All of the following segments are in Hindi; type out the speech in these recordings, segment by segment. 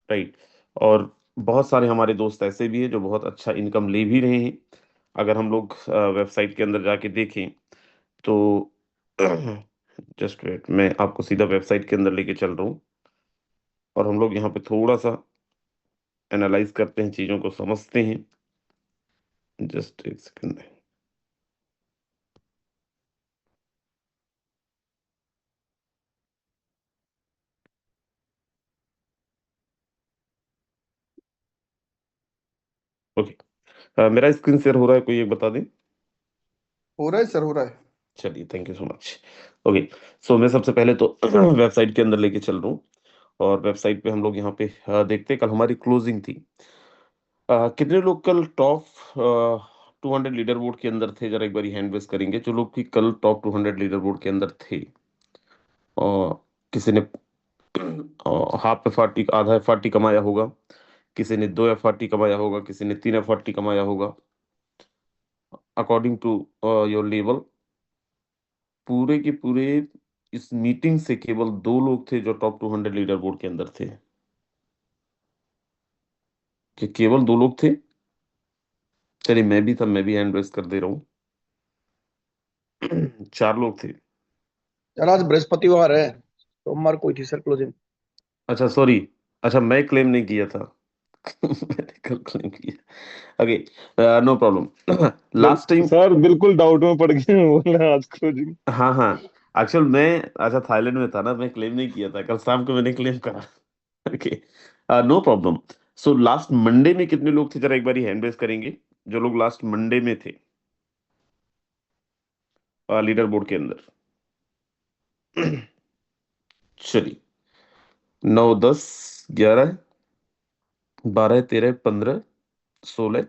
राइट। और बहुत सारे हमारे दोस्त ऐसे भी हैं जो बहुत अच्छा इनकम ले भी रहे हैं। अगर हम लोग वेबसाइट के अंदर जाके देखें तो जस्ट वेट, मैं आपको सीधा वेबसाइट के अंदर लेके चल रहा हूँ और हम लोग यहाँ पे थोड़ा सा एनालाइज करते हैं, चीज़ों को समझते हैं। जस्ट एक सेकंड। ओके, मेरा स्क्रीन शेयर हो रहा है, कोई एक बता दें। हो रहा है सर, हो रहा है। चलिए, thank you so much. Okay, so मैं सबसे पहले तो वेबसाइट के अंदर लेके चल रहा हूँ। और वेबसाइट पे हम लोग यहाँ पे देखते हैं, कल हमारी क्लोजिंग थी। कितने लोग कल टॉप 200 लीडर बोर्ड के अंदर थे? जरा एक बार हैंड रेस करेंगे जो लोग कि कल टॉप 200 लीडर बोर्ड के अंदर थे। और किसी ने हाफ एफ आर टी, आधा एफ आर टी कमाया होगा, किसी ने 2 एफ आर टी कमाया होगा, किसी ने 3 एफ आर टी कमाया होगा, अकॉर्डिंग टू योर लेवल। पूरे के पूरे इस मीटिंग से केवल 2 लोग थे जो टॉप 200 लीडर बोर्ड के अंदर थे। कि केवल 2 लोग थे। चलिए, मैं भी था, मैं भी हैंड रेस कर दे रहा हूँ। 4 लोग थे। यार आज बृहस्पतिवार है, सोमवार कोई थी सर क्लोजिंग। अच्छा, सॉरी। अच्छा, मैं क्लेम नहीं किया था। मैंने कल क्लेम किया। Okay, no problem. Last time. Sir बिल्कुल डाउट में पड़ गए हैं, बोल रहे हैं आज क्लोजिंग। हाँ हाँ, एक्चुअल मैं, अच्छा, थाईलैंड में था ना, मैं क्लेम नहीं किया था, कल शाम को मैंने क्लेम करा। Okay, no problem. So last Monday में कितने लोग थे? जरा एक बार हैंड रेस करेंगे जो लोग लास्ट मंडे में थे लीडर बोर्ड के अंदर। चलिए, 9, 10, 11, 12, 13, 15, 16,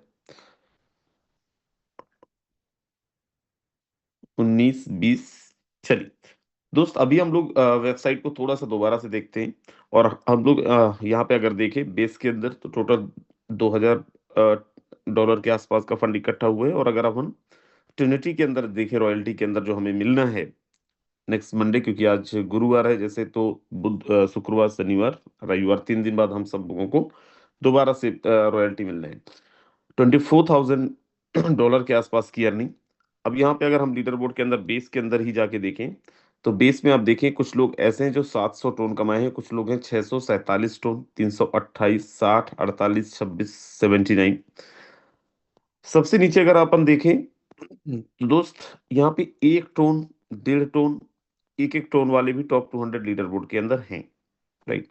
19, 20। चलिए दोस्त, अभी हम लोग वेबसाइट को थोड़ा सा दोबारा से देखते हैं। और हम लोग यहाँ पे अगर देखें बेस के अंदर तो टोटल 2000 डॉलर के आसपास का फंड इकट्ठा हुआ है। और अगर अब हम ट्रिनिटी के अंदर देखें, रॉयल्टी के अंदर जो हमें मिलना है नेक्स्ट मंडे, क्योंकि आज गुरुवार है, जैसे तो बुध, शुक्रवार, शनिवार, रविवार, 3 दिन बाद हम सब लोगों को दोबारा से रॉयल्टी मिलना है। 24,000 डॉलर के आसपास की अर्निंग। अब यहाँ पे अगर हम लीडर बोर्ड के अंदर बेस के अंदर ही जाके देखें तो बेस में आप देखें कुछ लोग ऐसे हैं जो 700 टोन कमाए हैं, कुछ लोग हैं 647 टोन, 328, 60, 48, 26, 79। सबसे नीचे अगर अपन देखें तो दोस्त, यहाँ पे 1 टोन, 1.5 टोन, 1-1 टोन वाले भी टॉप 200 लीडर बोर्ड के अंदर हैं। राइट।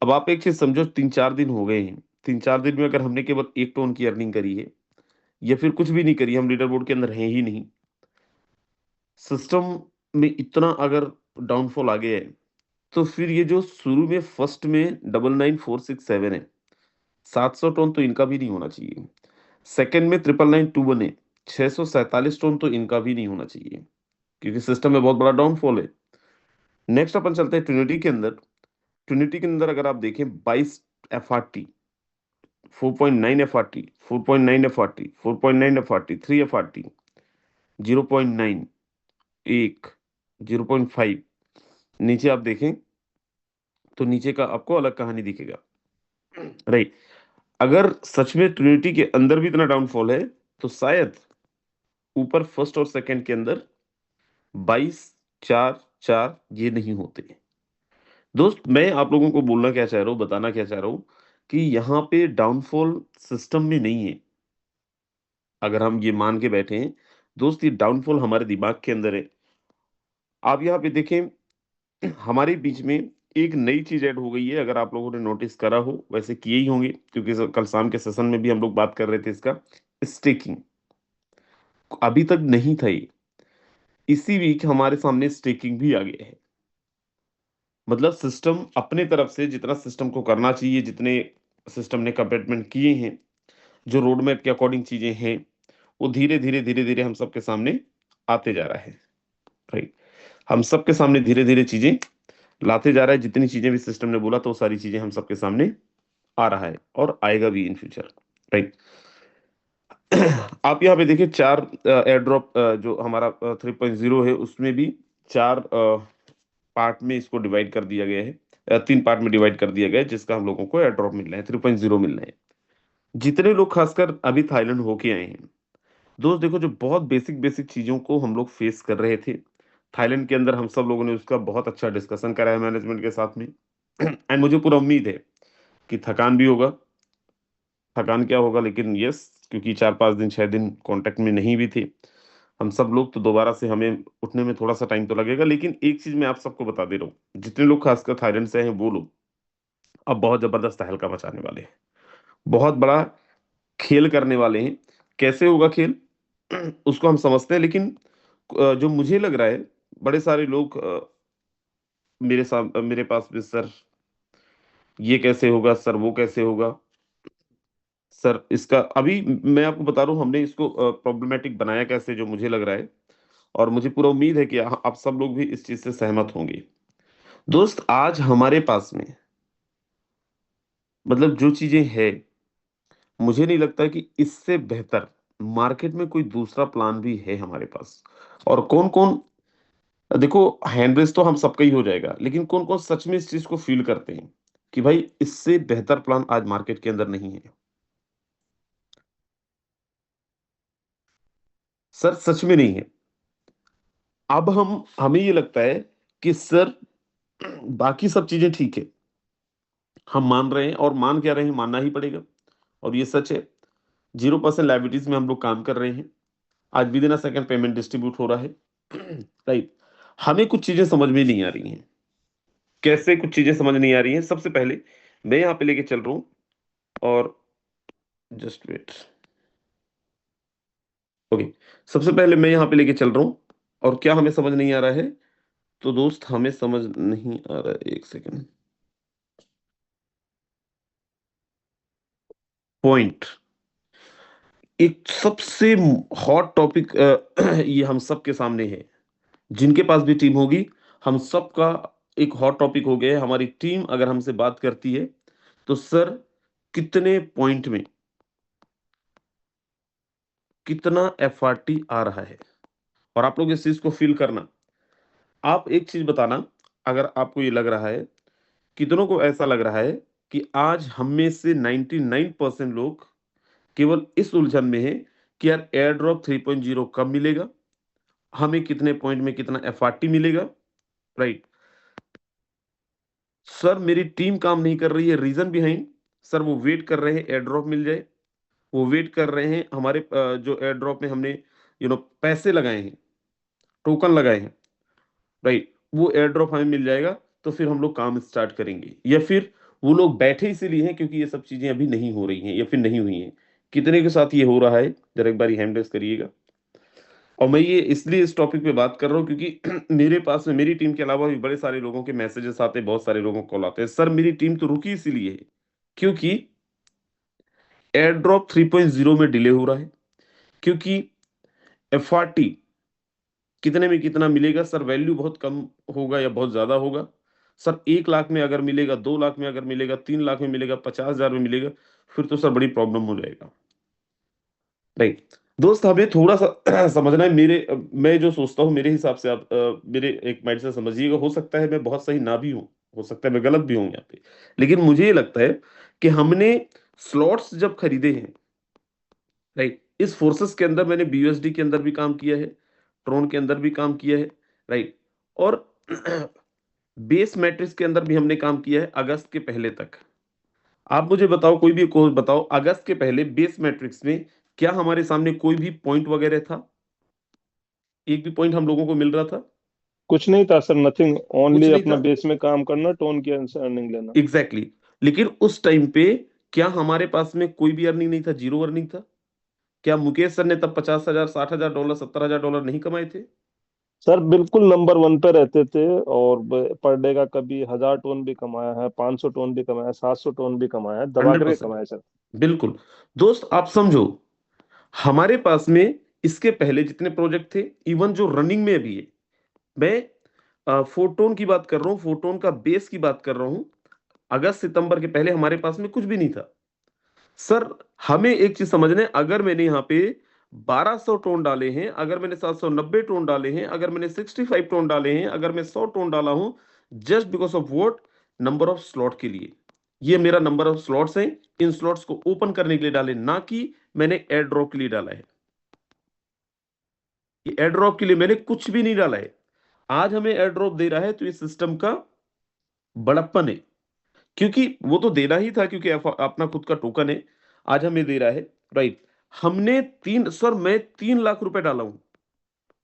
अब आप एक चीज समझो, 3-4 दिन हो गए हैं। 3-4 दिन में अगर हमने केवल 1 टोन की अर्निंग करी है या फिर कुछ भी नहीं करी, हम लीडर बोर्ड के अंदर हैं ही नहीं, सिस्टम में इतना अगर डाउनफॉल आ गया है, तो फिर ये जो शुरू में फर्स्ट में 99,467 है, 700 टोन तो इनका भी नहीं होना चाहिए। सेकंड में 99,991 है, 647 टोन तो इनका भी नहीं होना चाहिए, क्योंकि सिस्टम में बहुत बड़ा डाउनफॉल है। नेक्स्ट अपन चलते हैं ट्रिनिटी के अंदर। ट्रिनिटी के अंदर अगर आप देखें 22 F R T, 4.9 F R T, 4.9 F R T, 4.9 F R T, 3 F R T, 0.9, 1, 0.5। नीचे आप देखें तो नीचे का आपको अलग कहानी दिखेगा। राइट। अगर सच में ट्रिनिटी के अंदर भी इतना डाउनफॉल है तो शायद ऊपर फर्स्ट और सेकंड के अंदर 22, 4, 4 ये नहीं होते। दोस्त, मैं आप लोगों को बोलना क्या चाह रहा हूँ, बताना क्या चाह रहा हूँ कि यहाँ पे डाउनफॉल सिस्टम में नहीं है। अगर हम ये मान के बैठे हैं दोस्त, ये डाउनफॉल हमारे दिमाग के अंदर है। आप यहाँ पे देखें, हमारे बीच में एक नई चीज ऐड हो गई है। अगर आप लोगों ने नोटिस करा हो, वैसे किए ही होंगे क्योंकि कल शाम के सेशन में भी हम लोग बात कर रहे थे इसका। स्टेकिंग अभी तक नहीं था ये, इसी वीक हमारे सामने स्टेकिंग भी आ गया है। मतलब सिस्टम अपने तरफ से जितना सिस्टम को करना चाहिए, जितने सिस्टम ने कमिटमेंट किए हैं, जो रोड मैप के अकॉर्डिंग चीजें हैं, वो धीरे धीरे धीरे धीरे हम सबके सामने आते जा रहा है। राइट। हम सबके सामने धीरे धीरे चीजें लाते जा रहा है। जितनी चीजें भी सिस्टम ने बोला तो वो सारी चीजें हम सबके सामने आ रहा है और आएगा भी इन फ्यूचर। राइट। आप यहाँ पे देखिए 4 एयर ड्रॉप, जो हमारा 3.0 है उसमें भी 4 पार्ट में इसको डिवाइड कर दिया गया है। 3 पार्ट में डिवाइड कर दिया गया है, जिसका हम लोगों को एयर ड्रॉप मिल रहा है, 3.0 मिल रहा है। जितने लोग खासकर अभी थाईलैंड होके आए हैं, दोस्त देखो, जो बहुत बेसिक बेसिक चीजों को हम लोग फेस कर रहे थे थाईलैंड के अंदर, हम सब लोगों ने उसका बहुत अच्छा डिस्कशन करा है मैनेजमेंट के साथ में। एंड मुझे पूरा उम्मीद है कि थकान भी होगा, थकान क्या होगा, लेकिन यस, क्योंकि 4-5 दिन 6 दिन कांटेक्ट में नहीं भी थे हम सब लोग, तो दोबारा से हमें उठने में थोड़ा सा टाइम तो लगेगा। लेकिन एक चीज मैं आप सबको बता दे रहा हूँ, जितने लोग खासकर थाईलैंड से हैं वो लोग अब बहुत जबरदस्त तहलका मचाने वाले हैं, बहुत बड़ा खेल करने वाले हैं। कैसे होगा खेल उसको हम समझते हैं, लेकिन जो मुझे लग रहा है, बड़े सारे लोग मेरे पास भी, सर ये कैसे होगा, सर वो कैसे होगा, सर इसका अभी मैं आपको बता रहा हूँ हमने इसको प्रॉब्लमेटिक बनाया कैसे, जो मुझे लग रहा है। और मुझे पूरा उम्मीद है कि आप सब लोग भी इस चीज से सहमत होंगे। दोस्त, आज हमारे पास में मतलब जो चीजें हैं, मुझे नहीं लगता कि इससे बेहतर मार्केट में कोई दूसरा प्लान भी है हमारे पास। और कौन कौन, देखो, हैंड रेस तो हम सबका ही हो जाएगा, लेकिन कौन कौन सच में इस चीज को फील करते हैं कि भाई इससे बेहतर प्लान आज मार्केट के अंदर नहीं है। सर सच में नहीं है। अब हमें ये लगता है कि सर बाकी सब चीजें ठीक है, हम मान रहे हैं, और मान क्या रहे हैं, मानना ही पड़ेगा। और ये सच है, 0% लाइबिलिटीज में हम लोग काम कर रहे हैं। आज भी दिन सेकंड पेमेंट डिस्ट्रीब्यूट हो रहा है। राइट। हमें कुछ चीजें समझ में नहीं आ रही हैं। कैसे कुछ चीजें समझ नहीं आ रही हैं? सबसे पहले मैं यहाँ पे लेके चल रहा हूँ, और जस्ट वेट। ओके, सबसे पहले मैं यहाँ पे लेके चल रहा हूँ, और क्या हमें समझ नहीं आ रहा है? तो दोस्त, हमें समझ नहीं आ रहा है, एक सेकंड। पॉइंट, एक सबसे हॉट टॉपिक ये हम सब के सामने है, जिनके पास भी टीम होगी, हम सबका एक हॉट टॉपिक हो गया है। हमारी टीम अगर हमसे बात करती है तो सर कितने पॉइंट में कितना एफआरटी आ रहा है, और आप लोग इस चीज को फील करना। आप एक चीज बताना, अगर आपको ये लग रहा है, कितनों को ऐसा लग रहा है कि आज हम में से 99% लोग केवल इस उलझन में है कि यार एयर ड्रॉप 3.0 कब मिलेगा, हमें कितने पॉइंट में कितना एफआरटी मिलेगा। राइट। सर मेरी टीम काम नहीं कर रही है, रीजन बिहाइंड, सर वो वेट कर रहे हैं एयर ड्रॉप मिल जाए, वो वेट कर रहे हैं हमारे जो एयर ड्रॉप में हमने पैसे लगाए हैं, टोकन लगाए हैं। राइट, वो एयर ड्रॉप हमें मिल जाएगा तो फिर हम लोग काम स्टार्ट करेंगे, या फिर वो लोग बैठे इसीलिए हैं क्योंकि ये सब चीजें अभी नहीं हो रही हैं या फिर नहीं हुई हैं। कितने के साथ ये हो रहा है, जरा एक बार हैंड रेस करिएगा। और मैं ये इसलिए इस टॉपिक पे बात कर रहा हूँ क्योंकि मेरे पास में मेरी टीम के अलावा भी बड़े सारे लोगों के मैसेजेस आते हैं, बहुत सारे लोगों को कॉल आते हैं, सर मेरी टीम तो रुकी इसीलिए है क्योंकि एयर ड्रॉप 3.0 में डिले हो रहा है, क्योंकि एफआरटी कितने में कितना मिलेगा, सर वैल्यू बहुत कम होगा या बहुत ज्यादा होगा। सर 1 लाख में अगर मिलेगा, 2 लाख में अगर मिलेगा, 3 लाख में मिलेगा, 50,000 में मिलेगा, फिर तो सर बड़ी प्रॉब्लम हो जाएगा। राइट। दोस्त, हमें थोड़ा सा समझना है। मैं जो सोचता हूँ, मेरे हिसाब से आप मेरे एक माइंड से समझिएगा, हो सकता है मैं बहुत सही ना भी हूँ, हो सकता है मैं गलत भी हूँ यहाँ पे, लेकिन मुझे ये लगता है कि हमने स्लॉट्स जब खरीदे हैं, राइट, इस फोर्सेस के अंदर मैंने बीयूएसडी के अंदर भी काम किया है, ट्रोन के अंदर भी काम किया है, राइट, और बेस मैट्रिक्स के अंदर भी हमने काम किया है अगस्त के पहले तक। आप मुझे बताओ, कोई भी कोर्स बताओ, अगस्त के पहले बेस मैट्रिक्स में क्या हमारे सामने कोई भी पॉइंट वगैरह था? एक भी पॉइंट हम लोगों को मिल रहा था? कुछ नहीं था सर, नथिंग, कुछ ओनली नहीं अपना था। बेस में काम करना, टोन की अर्निंग लेना। Exactly exactly. लेकिन उस टाइम पे क्या हमारे पास में कोई भी अर्निंग नहीं था, जीरो अर्निंग था? क्या मुकेश सर ने तब 50,000, $60,000, $70,000 नहीं कमाए थे? सर बिल्कुल नंबर वन पे रहते थे, और पर डे का कभी 1,000 टोन भी कमाया है, 500 टोन भी कमाया है, 700 टोन भी कमाया है, दबा हंड्रेड करके परसेंट कमाया है सर। बिल्कुल। दोस्त आप समझो, हमारे पास में इसके पहले जितने प्रोजेक्ट थे, इवन जो रनिंग में भी है, मैं फोटोन की बात कर रहा हूँ, फोटोन का बेस की बात कर रहा हूँ, अगस्त सितंबर के पहले हमारे पास में कुछ भी नहीं था। सर हमें एक चीज समझना है, अगर मैंने यहाँ पे 1200 टोन डाले हैं, अगर मैंने 790 टोन डाले हैं, अगर मैंने 65 टोन डाले हैं, अगर मैं 100 टोन डाला हूं, just because of vote number of slot के लिए। ये मेरा नंबर ऑफ स्लॉट्स हैं, इन स्लॉट्स को ओपन करने के लिए डाले, ना कि मैंने एयर ड्रॉप के लिए डाला है। ये एयर ड्रॉप के लिए मैंने कुछ भी नहीं डाला है। आज हमें एयर ड्रॉप दे रहा है तो ये सिस्टम का बड़प्पन है, क्योंकि वो तो देना ही था, क्योंकि अपना खुद का टोकन है। आज हमें दे रहा है, राइट। हमने मैं 3 लाख रुपए डाला हूं,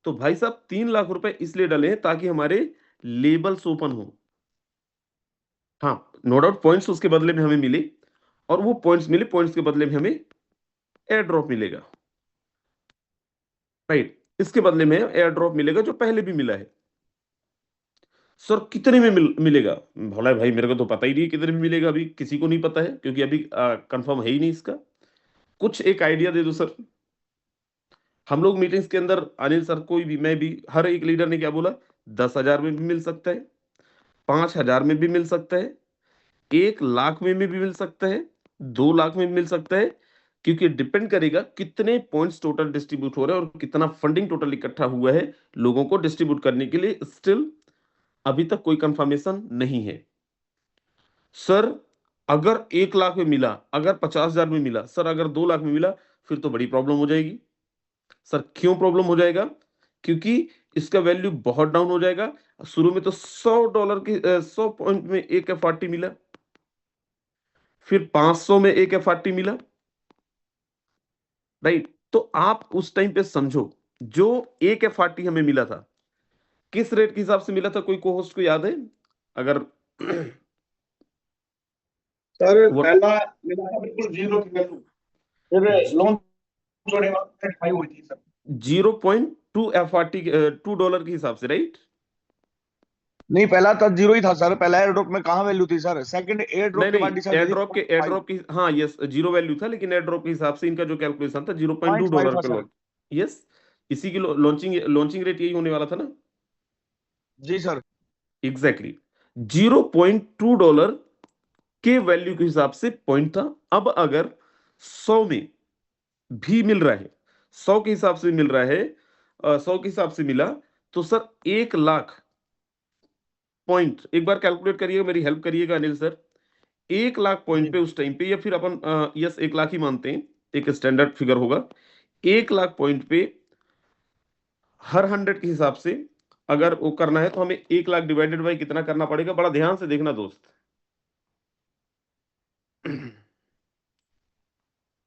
तो भाई साहब 3 लाख रुपए इसलिए डाले हैं ताकि हमारे लेबल्स ओपन हो। हाँ, नो डाउट पॉइंट्स उसके बदले में हमें मिले, और वो पॉइंट्स मिले, पॉइंट्स के बदले में हमें एयर ड्रॉप मिलेगा, राइट। इसके बदले में एयर ड्रॉप मिलेगा जो पहले भी मिला है। सर कितने में मिलेगा? भोला भाई मेरे को तो पता ही नहीं कितने में मिलेगा, अभी किसी को नहीं पता है, क्योंकि अभी कंफर्म है ही नहीं इसका। कुछ एक आइडिया दे दो सर। हम लोग मीटिंग्स के अंदर, अनिल सर, कोई भी, मैं भी, हर एक लीडर ने क्या बोला, 10,000 में भी मिल सकता है, 5,000 में भी मिल सकता है, 1 लाख में भी मिल सकता है, 2 लाख में भी मिल सकता है, क्योंकि डिपेंड करेगा कितने पॉइंट्स टोटल डिस्ट्रीब्यूट हो रहे हैं और कितना फंडिंग टोटल इकट्ठा हुआ है लोगों को डिस्ट्रीब्यूट करने के लिए। स्टिल अभी तक कोई कंफर्मेशन नहीं है सर। अगर 1 लाख में मिला, अगर 50,000 में मिला सर, अगर 2 लाख में मिला, फिर तो बड़ी प्रॉब्लम हो जाएगी सर। क्यों प्रॉब्लम हो जाएगा? क्योंकि इसका वैल्यू बहुत डाउन हो जाएगा। शुरू में तो $100 की 100 पॉइंट में एक एफआरटी मिला, फिर 500 में एक एफआरटी मिला, राइट। तो आप उस टाइम पे समझो, जो एक एफआरटी हमें मिला था, किस रेट के हिसाब से मिला था? कोई को होस्ट को याद है? अगर सर वो पहला मिला था बिल्कुल जीरो की वैल्यू, फिर लॉन्च होने वाला 5 हुई थी सर। 0.2 एफआरटी, $2 के हिसाब से, राइट। नहीं, पहला तो जीरो ही था सर। पहला एयर ड्रॉप में कहाँ वैल्यू थी सर? सेकंड एयर ड्रॉप नहीं के नहीं, बाद डिसाइड एयर हुई थी ड्रॉप के 0.5। हाँ यस, जीरो वैल्यू था, लेकिन एयर ड्रॉप के हिसाब से इनका जो कैलकुलेशन था $0.2 0.5 था पे सर। लॉन्च। यस, इसी की लॉन्चिंग लॉन्चिंग रेट यही होने वाला था ना। जी सर। Exactly exactly. $0.2 के वैल्यू के हिसाब से पॉइंट था। अब अगर 100 में भी मिल रहा है, 100 के हिसाब से मिल रहा है, 100 के हिसाब से मिला, तो सर 1 लाख पॉइंट, एक बार कैलकुलेट करिएगा, मेरी हेल्प करिएगा अनिल सर। 1 लाख पॉइंट जी पे उस टाइम पे, या फिर अपन यस 1 लाख ही मानते हैं, एक स्टैंडर्ड फिगर होगा। 1 लाख पॉइंट पे हर 100 के हिसाब से अगर वो करना है, तो हमें 1 लाख डिवाइडेड बाई कितना करना पड़ेगा? बड़ा ध्यान से देखना दोस्त।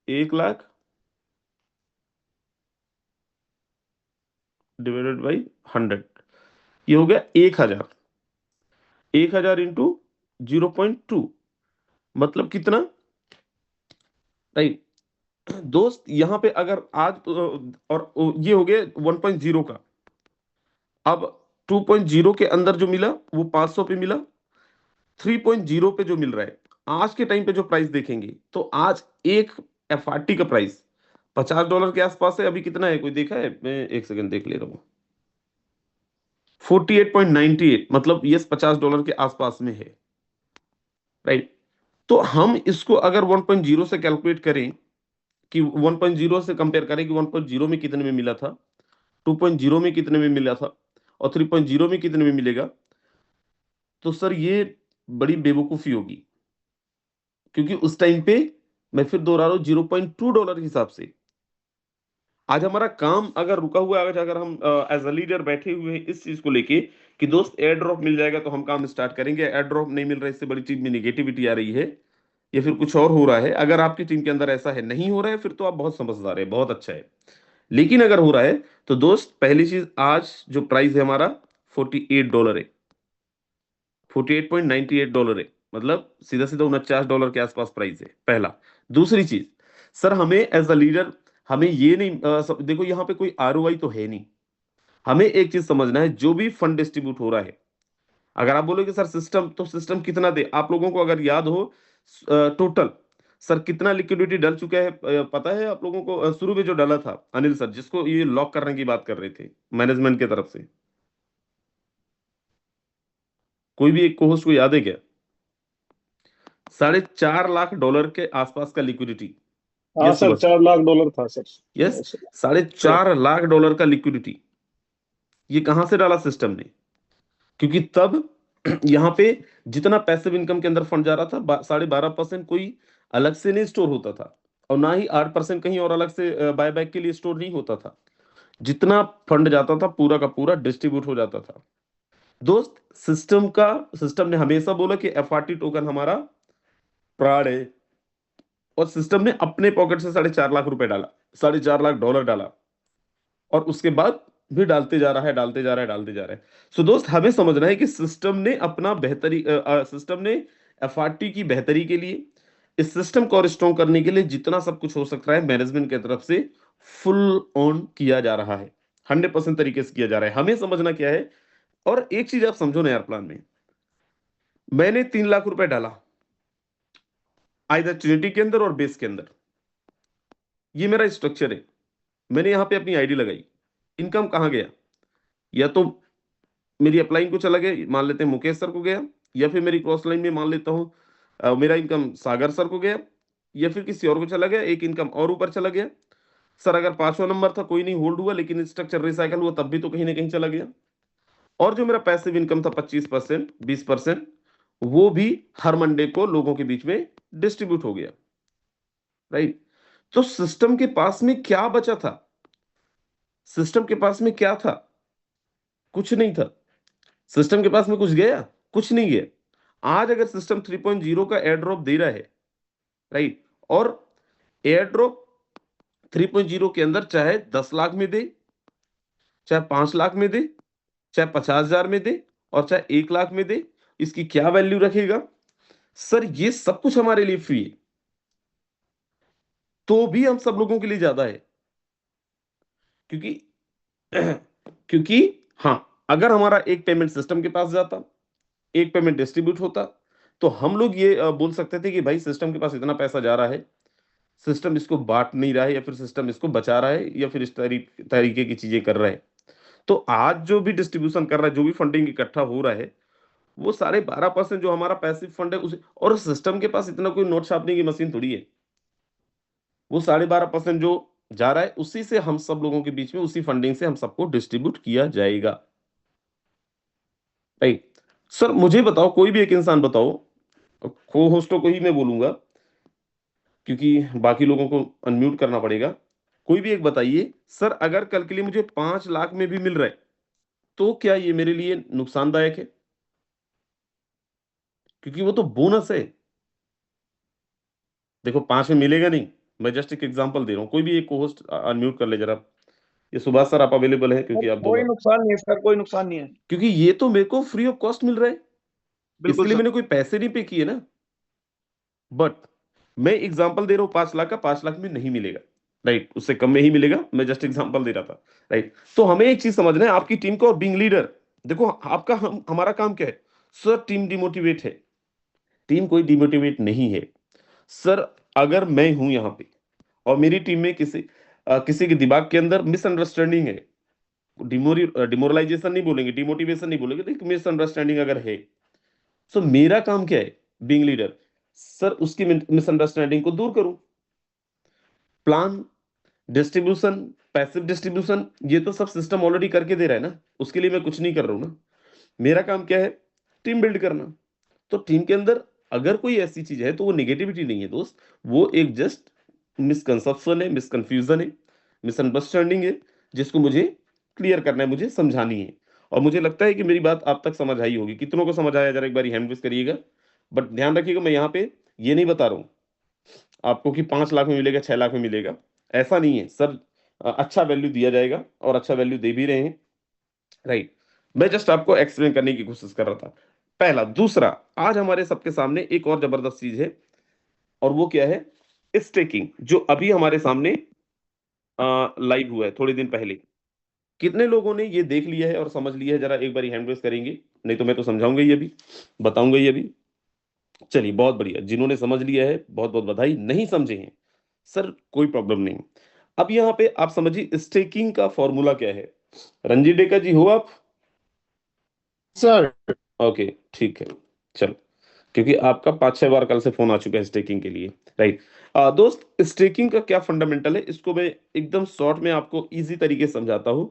1 लाख डिवाइडेड बाई 100, ये हो गया 1,000। 1,000 इंटू 0.2, मतलब कितना, राइट। दोस्त यहां पे अगर आज और ये हो गया 1.0 का। अब 2.0 के अंदर जो मिला वो 500 पे मिला। 3.0 पे जो मिल रहा है, आज के टाइम पे जो प्राइस देखेंगे, तो आज एक एफआरटी का प्राइस $50 के आसपास है। अभी कितना है, कोई देखा है? मैं एक सेकंड देख ले रहा हूं। 48.98, मतलब यस $50 के आसपास में है, राइट। तो हम इसको अगर 1.0 से कैलकुलेट करें, कि 1.0 से कंपेयर करें कि 1.0 में कितने में मिला था, 2.0 में कितने में मिला था, और 3.0 में कितने में मिलेगा, तो सर ये बड़ी बेवकूफी होगी। क्योंकि उस टाइम पे, मैं फिर दोहरा रहा हूं, $0.2 के हिसाब से आज हमारा काम अगर रुका हुआ है, अगर हम एज अ लीडर बैठे हुए हैं इस चीज को लेके कि दोस्त एयर ड्रॉप मिल जाएगा तो हम काम स्टार्ट करेंगे, एयर ड्रॉप नहीं मिल रहा है, इससे बड़ी टीम में निगेटिविटी आ रही है, या फिर कुछ और हो रहा है। अगर आपकी टीम के अंदर ऐसा है, नहीं हो रहा है, फिर तो आप बहुत समझदार है, बहुत अच्छा है। लेकिन अगर हो रहा है, तो दोस्त पहली चीज, आज जो प्राइस है हमारा $48 है, $48.98 है, मतलब सीधा सीधा $49 के आसपास प्राइस है, पहला। दूसरी चीज, सर हमें एज अ लीडर, हमें ये नहीं देखो यहाँ पे कोई आरओआई तो है नहीं। हमें एक चीज समझना है, जो भी फंड डिस्ट्रीब्यूट हो रहा है, अगर आप बोलोगे सर सिस्टम, तो सिस्टम कितना दे? आप लोगों को अगर याद हो, टोटल सर कितना लिक्विडिटी डल चुका है, पता है आप लोगों को? शुरू में जो डला था अनिल सर, जिसको ये लॉक करने की बात कर रहे थे मैनेजमेंट की तरफ से, कोई भी एक कोहोस्ट को याद है क्या? $4.5 लाख के आसपास का लिक्विडिटी। हाँ यस सर, सुभाष। $4 लाख था सर। यस, सर $4.5 लाख का लिक्विडिटी, ये कहां से डाला सिस्टम ने? क्योंकि तब यहाँ पे जितना पैसिव इनकम के अंदर फंड जा रहा था 12.5% कोई अलग से नहीं स्टोर होता था, और ना ही 8% कहीं और अलग से बायबैक के लिए स्टोर नहीं होता था। जितना फंड जाता था पूरा का पूरा डिस्ट्रीब्यूट हो जाता था। दोस्त, सिस्टम ने हमेशा बोला कि एफआरटी टोकन हमारा प्राण है, और सिस्टम ने अपने पॉकेट से 4.5 लाख रुपए डाला, $4.5 लाख डाला, और उसके बाद भी डालते जा रहा है, डालते जा रहा है, डालते जा रहा है। सो दोस्त, हमें समझना है कि सिस्टम ने एफआरटी की बेहतरी के लिए, इस सिस्टम को और स्ट्रॉन्ग करने के लिए जितना सब कुछ हो सकता है मैनेजमेंट की तरफ से फुल ऑन किया जा रहा है, 100% तरीके से किया जा रहा है। हमें समझना क्या है, और एक चीज आप समझो ना यार, प्लान में मैंने 3 लाख रुपए डाला आइदर ट्रिनिटी के अंदर और बेस के अंदर, ये मेरा स्ट्रक्चर है। मैंने यहां पे अपनी आईडी लगाई, इनकम कहां गया? या तो मेरी अपलाइन को चला गया, मान लेते हैं मुकेश सर को गया, या फिर मेरी क्रॉस लाइन में मान लेता हूं मेरा इनकम सागर सर को गया, या फिर किसी और को चला गया, एक इनकम और ऊपर चला गया। सर अगर 5वां नंबर था कोई नहीं, होल्ड हुआ, लेकिन स्ट्रक्चर रिसाइकल हुआ तब भी तो कहीं ना कहीं चला गया। और जो मेरा पैसिव इनकम था 25%, 20%, वो भी हर मंडे को लोगों के बीच में डिस्ट्रीब्यूट हो गया। राइट? तो सिस्टम के पास में क्या बचा था? सिस्टम के पास में क्या था? कुछ नहीं था। सिस्टम के पास में कुछ गया? कुछ नहीं गया। आज अगर सिस्टम 3.0 का एयर ड्रॉप दे रहा है, राइट, और एयर ड्रॉप 3.0 के अंदर चाहे 10 लाख में दे, चाहे 5 लाख में दे, चाहे 50,000 में दे, और चाहे 1 लाख में दे, इसकी क्या वैल्यू रखेगा? सर ये सब कुछ हमारे लिए फ्री है, तो भी हम सब लोगों के लिए ज्यादा है। क्योंकि क्योंकि हाँ, अगर हमारा एक पेमेंट सिस्टम के पास जाता, एक पेमेंट डिस्ट्रीब्यूट होता, तो हम लोग ये बोल सकते थे कि भाई सिस्टम के पास इतना पैसा जा रहा है, सिस्टम इसको बांट नहीं रहा है, या फिर सिस्टम इसको बचा रहा है, या फिर इस तरीके की चीजें कर रहा है। तो आज जो भी डिस्ट्रीब्यूशन कर रहा है, जो भी फंडिंग इकट्ठा हो रहा है, वो 12.5% जो हमारा पैसिव फंड है उसे, और सिस्टम के पास इतना कोई नोट छापने की मशीन थोड़ी है। वो 12.5% जो जा रहा है उसी से हम सब लोगों के बीच में, उसी फंडिंग से हम सबको डिस्ट्रीब्यूट किया जाएगा। राइट? सर मुझे बताओ, कोई भी एक इंसान बताओ, को होस्टों को ही मैं बोलूंगा क्योंकि बाकी लोगों को अनम्यूट करना पड़ेगा। कोई भी एक बताइए, सर अगर कल के लिए मुझे 5 लाख में भी मिल रहा है, तो क्या ये मेरे लिए नुकसानदायक है? क्योंकि वो तो बोनस है। देखो 5 में मिलेगा नहीं, मैं जस्ट एक एग्जांपल दे रहा हूँ। कोई भी एक होस्ट अनम्यूट कर ले जरा। ये सुभाष सर आप अवेलेबल है? सर क्योंकि आप दो कोई बार, नुकसान नहीं है सर, कोई नुकसान नहीं है। क्योंकि ये तो मेरे को फ्री ऑफ कॉस्ट मिल रहा है, बिल्कुल इसके लिए सर। मैंने कोई पैसे नहीं पे किए ना। बट मैं एग्जांपल दे रहा हूँ, 5 लाख का 5 लाख में नहीं मिलेगा, राइट, उससे कम में ही मिलेगा। मैं जस्ट एग्जांपल दे रहा था, राइट। तो हमें एक चीज समझना है, आपकी टीम को और बीइंग लीडर, देखो आपका हमारा काम क्या है? सर टीम डिमोटिवेट है। टीम कोई डिमोटिवेट नहीं है सर। अगर मैं हूं यहाँ पे और मेरी टीम में किसी के दिमाग के अंदर मिसअंडरस्टैंडिंग है, डिमोरलाइजेशन नहीं बोलेंगे, डिमोटिवेशन नहीं बोलेंगे, तो मिसअंडरस्टैंडिंग अगर है, सो मेरा काम क्या है बीइंग लीडर? सर उसकी मिसअंडरस्टैंडिंग को दूर करूं। प्लान, डिस्ट्रीब्यूशन, पैसिव डिस्ट्रीब्यूशन, ये तो सब सिस्टम ऑलरेडी करके दे रहा है ना, उसके लिए मैं कुछ नहीं कर रहा हूं ना। मेरा काम क्या है? टीम बिल्ड करना। तो टीम के अंदर अगर कोई ऐसी चीज है तो वो नेगेटिविटी नहीं है दोस्त, वो एक जस्ट मिसकंसेप्शन है, मिसकंफ्यूजन है, मिसअंडरस्टैंडिंग है, जिसको मुझे क्लियर करना है, मुझे समझानी है। और मुझे लगता है कि मेरी बात आप तक समझ आई होगी। कितनों को समझ आया, जरा एक बार हैंड रेज करिएगा। बट ध्यान रखिएगा, मैं यहाँ पे ये नहीं बता रहा हूँ आपको कि 5 लाख में मिलेगा, 6 लाख में मिलेगा। ऐसा नहीं है सर। अच्छा वैल्यू दिया जाएगा, और अच्छा वैल्यू दे भी रहे हैं, राइट। मैं जस्ट आपको एक्सप्लेन करने की कोशिश कर रहा था। पहला। दूसरा, आज हमारे सबके सामने एक और जबरदस्त चीज है, और वो क्या है? स्टेकिंग, जो अभी हमारे सामने लाइव हुआ है थोड़े दिन पहले। कितने लोगों ने ये देख लिया है और समझ लिया है? जरा एक बार हैंड रेज करेंगे, नहीं तो मैं तो समझाऊंगा ही अभी, बताऊंगा ही अभी। चलिए बहुत बढ़िया, जिन्होंने समझ लिया है बहुत बहुत बधाई, नहीं समझे हैं सर कोई प्रॉब्लम नहीं। अब यहाँ पे आप समझिए स्टेकिंग का फॉर्मूला क्या है। रंजीत डेका जी हो आप? सर ओके, ठीक है। चलो, क्योंकि आपका 5-6 बार कल से फोन आ चुका है स्टेकिंग के लिए, राइट। दोस्त, स्टेकिंग का क्या फंडामेंटल है, इसको मैं एकदम शॉर्ट में आपको इजी तरीके से समझाता हूं।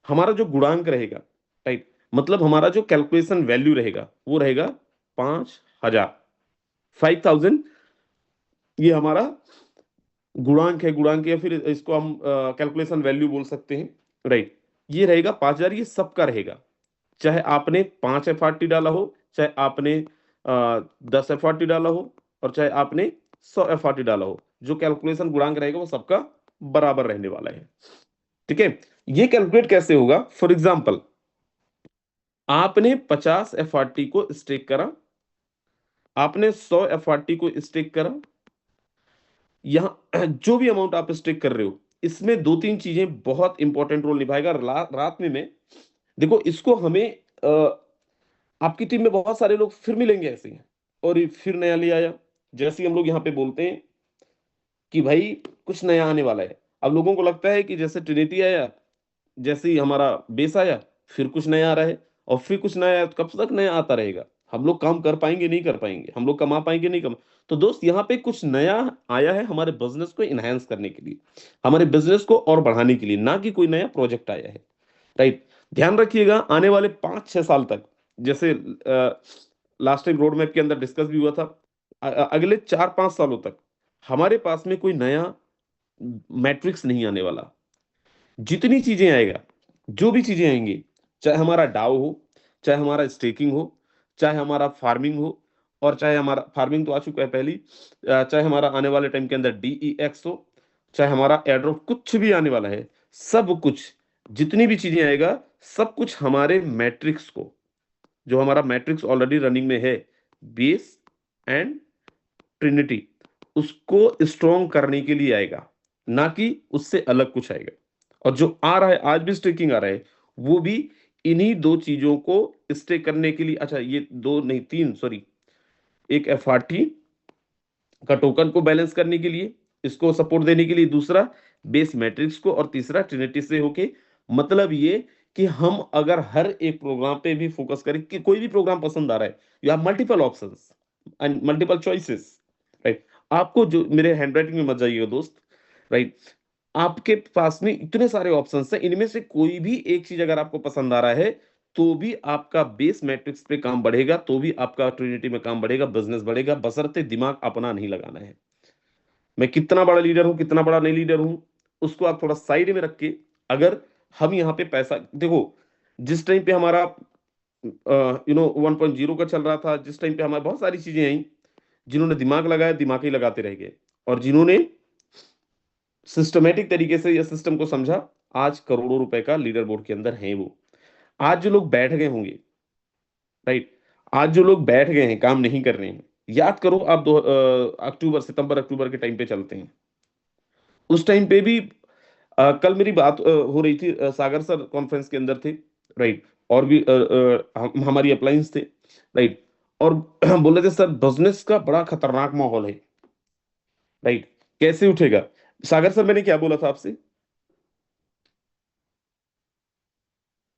हमारा जो गुणांक रहेगा, राइट, मतलब हमारा जो कैलकुलेशन वैल्यू रहेगा वो रहेगा 5,000, 5,000। ये हमारा गुणांक है, गुणांक या फिर इसको हम कैलकुलेशन वैल्यू बोल सकते हैं, राइट। ये रहेगा 5,000, ये सबका रहेगा, चाहे आपने 5 FRT डाला हो, चाहे आपने 10 FRT डाला हो, और चाहे आपने 100 FRT डाला हो, जो कैलकुलेशन गुणांक रहेगा वो सबका बराबर रहने वाला है। ठीक है। ये कैलकुलेट कैसे होगा? फॉर एग्जाम्पल, आपने 50 FRT को स्टेक करा, आपने 100 FRT को स्टेक करा। यहां जो भी अमाउंट आप स्टेक कर रहे हो, इसमें दो तीन चीजें बहुत इंपॉर्टेंट रोल निभाएगा। रात में मैं देखो, इसको हमें आपकी टीम में बहुत सारे लोग फिर मिलेंगे ऐसे ही, और ये फिर नया ले आया। जैसे ही हम लोग यहाँ पे बोलते हैं कि भाई कुछ नया आने वाला है, अब लोगों को लगता है कि जैसे ट्रिनिटी आया, जैसे ही हमारा बेस आया, फिर कुछ नया आ रहा है, और फिर कुछ नया आया, तो कब तक नया आता रहेगा? हम लोग काम कर पाएंगे नहीं कर पाएंगे, हम लोग कमा पाएंगे नहीं कमा। तो दोस्त, यहाँ पे कुछ नया आया है हमारे बिजनेस को इनहेंस करने के लिए, हमारे बिजनेस को और बढ़ाने के लिए, ना कि कोई नया प्रोजेक्ट आया है, राइट। ध्यान रखिएगा, आने वाले 5-6 साल तक, जैसे लास्ट टाइम रोड मैप के अंदर डिस्कस भी हुआ था, अगले 4-5 सालों तक हमारे पास में कोई नया मैट्रिक्स नहीं आने वाला। जितनी चीजें आएगा, जो भी चीजें आएंगी, चाहे हमारा डाउ हो, चाहे हमारा स्टेकिंग हो, चाहे हमारा फार्मिंग हो, और चाहे हमारा फार्मिंग तो आ चुका है पहली, चाहे हमारा आने वाले टाइम के अंदर DEX हो, चाहे हमारा एड्रॉप, कुछ भी आने वाला है, सब कुछ, जितनी भी चीजें आएगा, सब कुछ हमारे मैट्रिक्स को, जो हमारा मैट्रिक्स ऑलरेडी रनिंग में है, बेस एंड ट्रिनिटी, उसको स्ट्रॉन्ग करने के लिए आएगा, ना कि उससे अलग कुछ आएगा। और जो आ रहा है, आज भी स्टेकिंग आ रहा है, वो भी इन्हीं दो चीजों को स्टेक करने के लिए। अच्छा, ये दो नहीं, तीन, सॉरी, एक FRT का टोकन को बैलेंस करने के लिए, इसको सपोर्ट देने के लिए, दूसरा बेस मैट्रिक्स को, और तीसरा ट्रिनिटी से होके। मतलब ये कि हम अगर हर एक प्रोग्राम पे भी फोकस करें, कि कोई भी प्रोग्राम पसंद आ रहा है, you have multiple options and multiple choices, right. आपको जो, मेरे हैंडराइटिंग में मत जाइएगा दोस्त, राइट। आपके पास में इतने सारे ऑप्शंस हैं, इनमें से कोई भी एक चीज अगर आपको पसंद आ रहा है, तो भी आपका बेस मैट्रिक्स पे काम बढ़ेगा, तो भी आपका ट्रिनिटी में काम बढ़ेगा, बिजनेस बढ़ेगा, बशर्ते दिमाग अपना नहीं लगाना है। मैं कितना बड़ा लीडर हूं, कितना बड़ा नहीं लीडर हूं, उसको आप थोड़ा साइड में रख के, अगर हम यहाँ पे पैसा देखो, जिस टाइम पे हमारा 1.0 का चल रहा था, जिस टाइम पे हमारे बहुत सारी चीजें आई, जिन्होंने दिमाग लगाया, दिमाग ही लगाते रह गए, और जिन्होंने सिस्टमेटिक तरीके से यह सिस्टम को समझा, आज करोड़ों रुपए का लीडर बोर्ड के अंदर है वो। आज जो लोग बैठ गए होंगे, राइट, आज जो लोग बैठ गए हैं, काम नहीं कर रहे हैं, याद करो आप, अक्टूबर, सितंबर अक्टूबर के टाइम पे चलते हैं। उस टाइम पे भी कल मेरी बात हो रही थी, सागर सर कॉन्फ्रेंस के अंदर थे, राइट, और भी हमारी अप्लायंस थे, राइट, और बोले थे, सर बिजनेस का बड़ा खतरनाक माहौल है, राइट, कैसे उठेगा? सागर सर, मैंने क्या बोला था आपसे?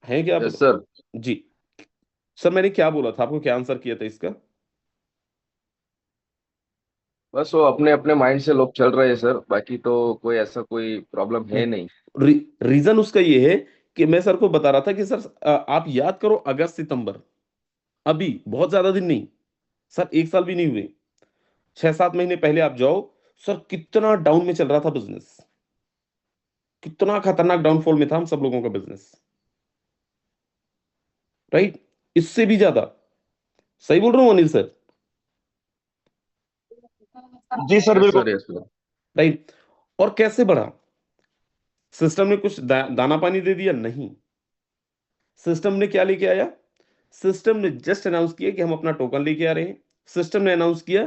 है क्या आप? Yes sir. जी सर, मैंने क्या बोला था आपको, क्या आंसर किया था इसका? बस वो अपने अपने माइंड से लोग चल रहे हैं सर, बाकी तो कोई ऐसा कोई प्रॉब्लम है नहीं। रीजन उसका ये है कि मैं सर को बता रहा था कि सर, आप याद करो, अगस्त सितंबर, अभी बहुत ज्यादा दिन नहीं सर, 1 साल भी नहीं हुए, 6-7 महीने पहले आप जाओ सर, कितना डाउन में चल रहा था बिजनेस, कितना खतरनाक डाउनफॉल में था हम सब लोगों का बिजनेस, राइट। इससे भी ज्यादा, सही बोल रहा हूँ Anil sir? Ji sir, yes बिल्कुल। Sir, yes sir. राइट। और कैसे बढ़ा? सिस्टम ने कुछ दाना पानी दे दिया? नहीं। सिस्टम ने क्या लेके आया? सिस्टम ने जस्ट अनाउंस किया कि हम अपना टोकन लेके आ रहे हैं। सिस्टम ने अनाउंस किया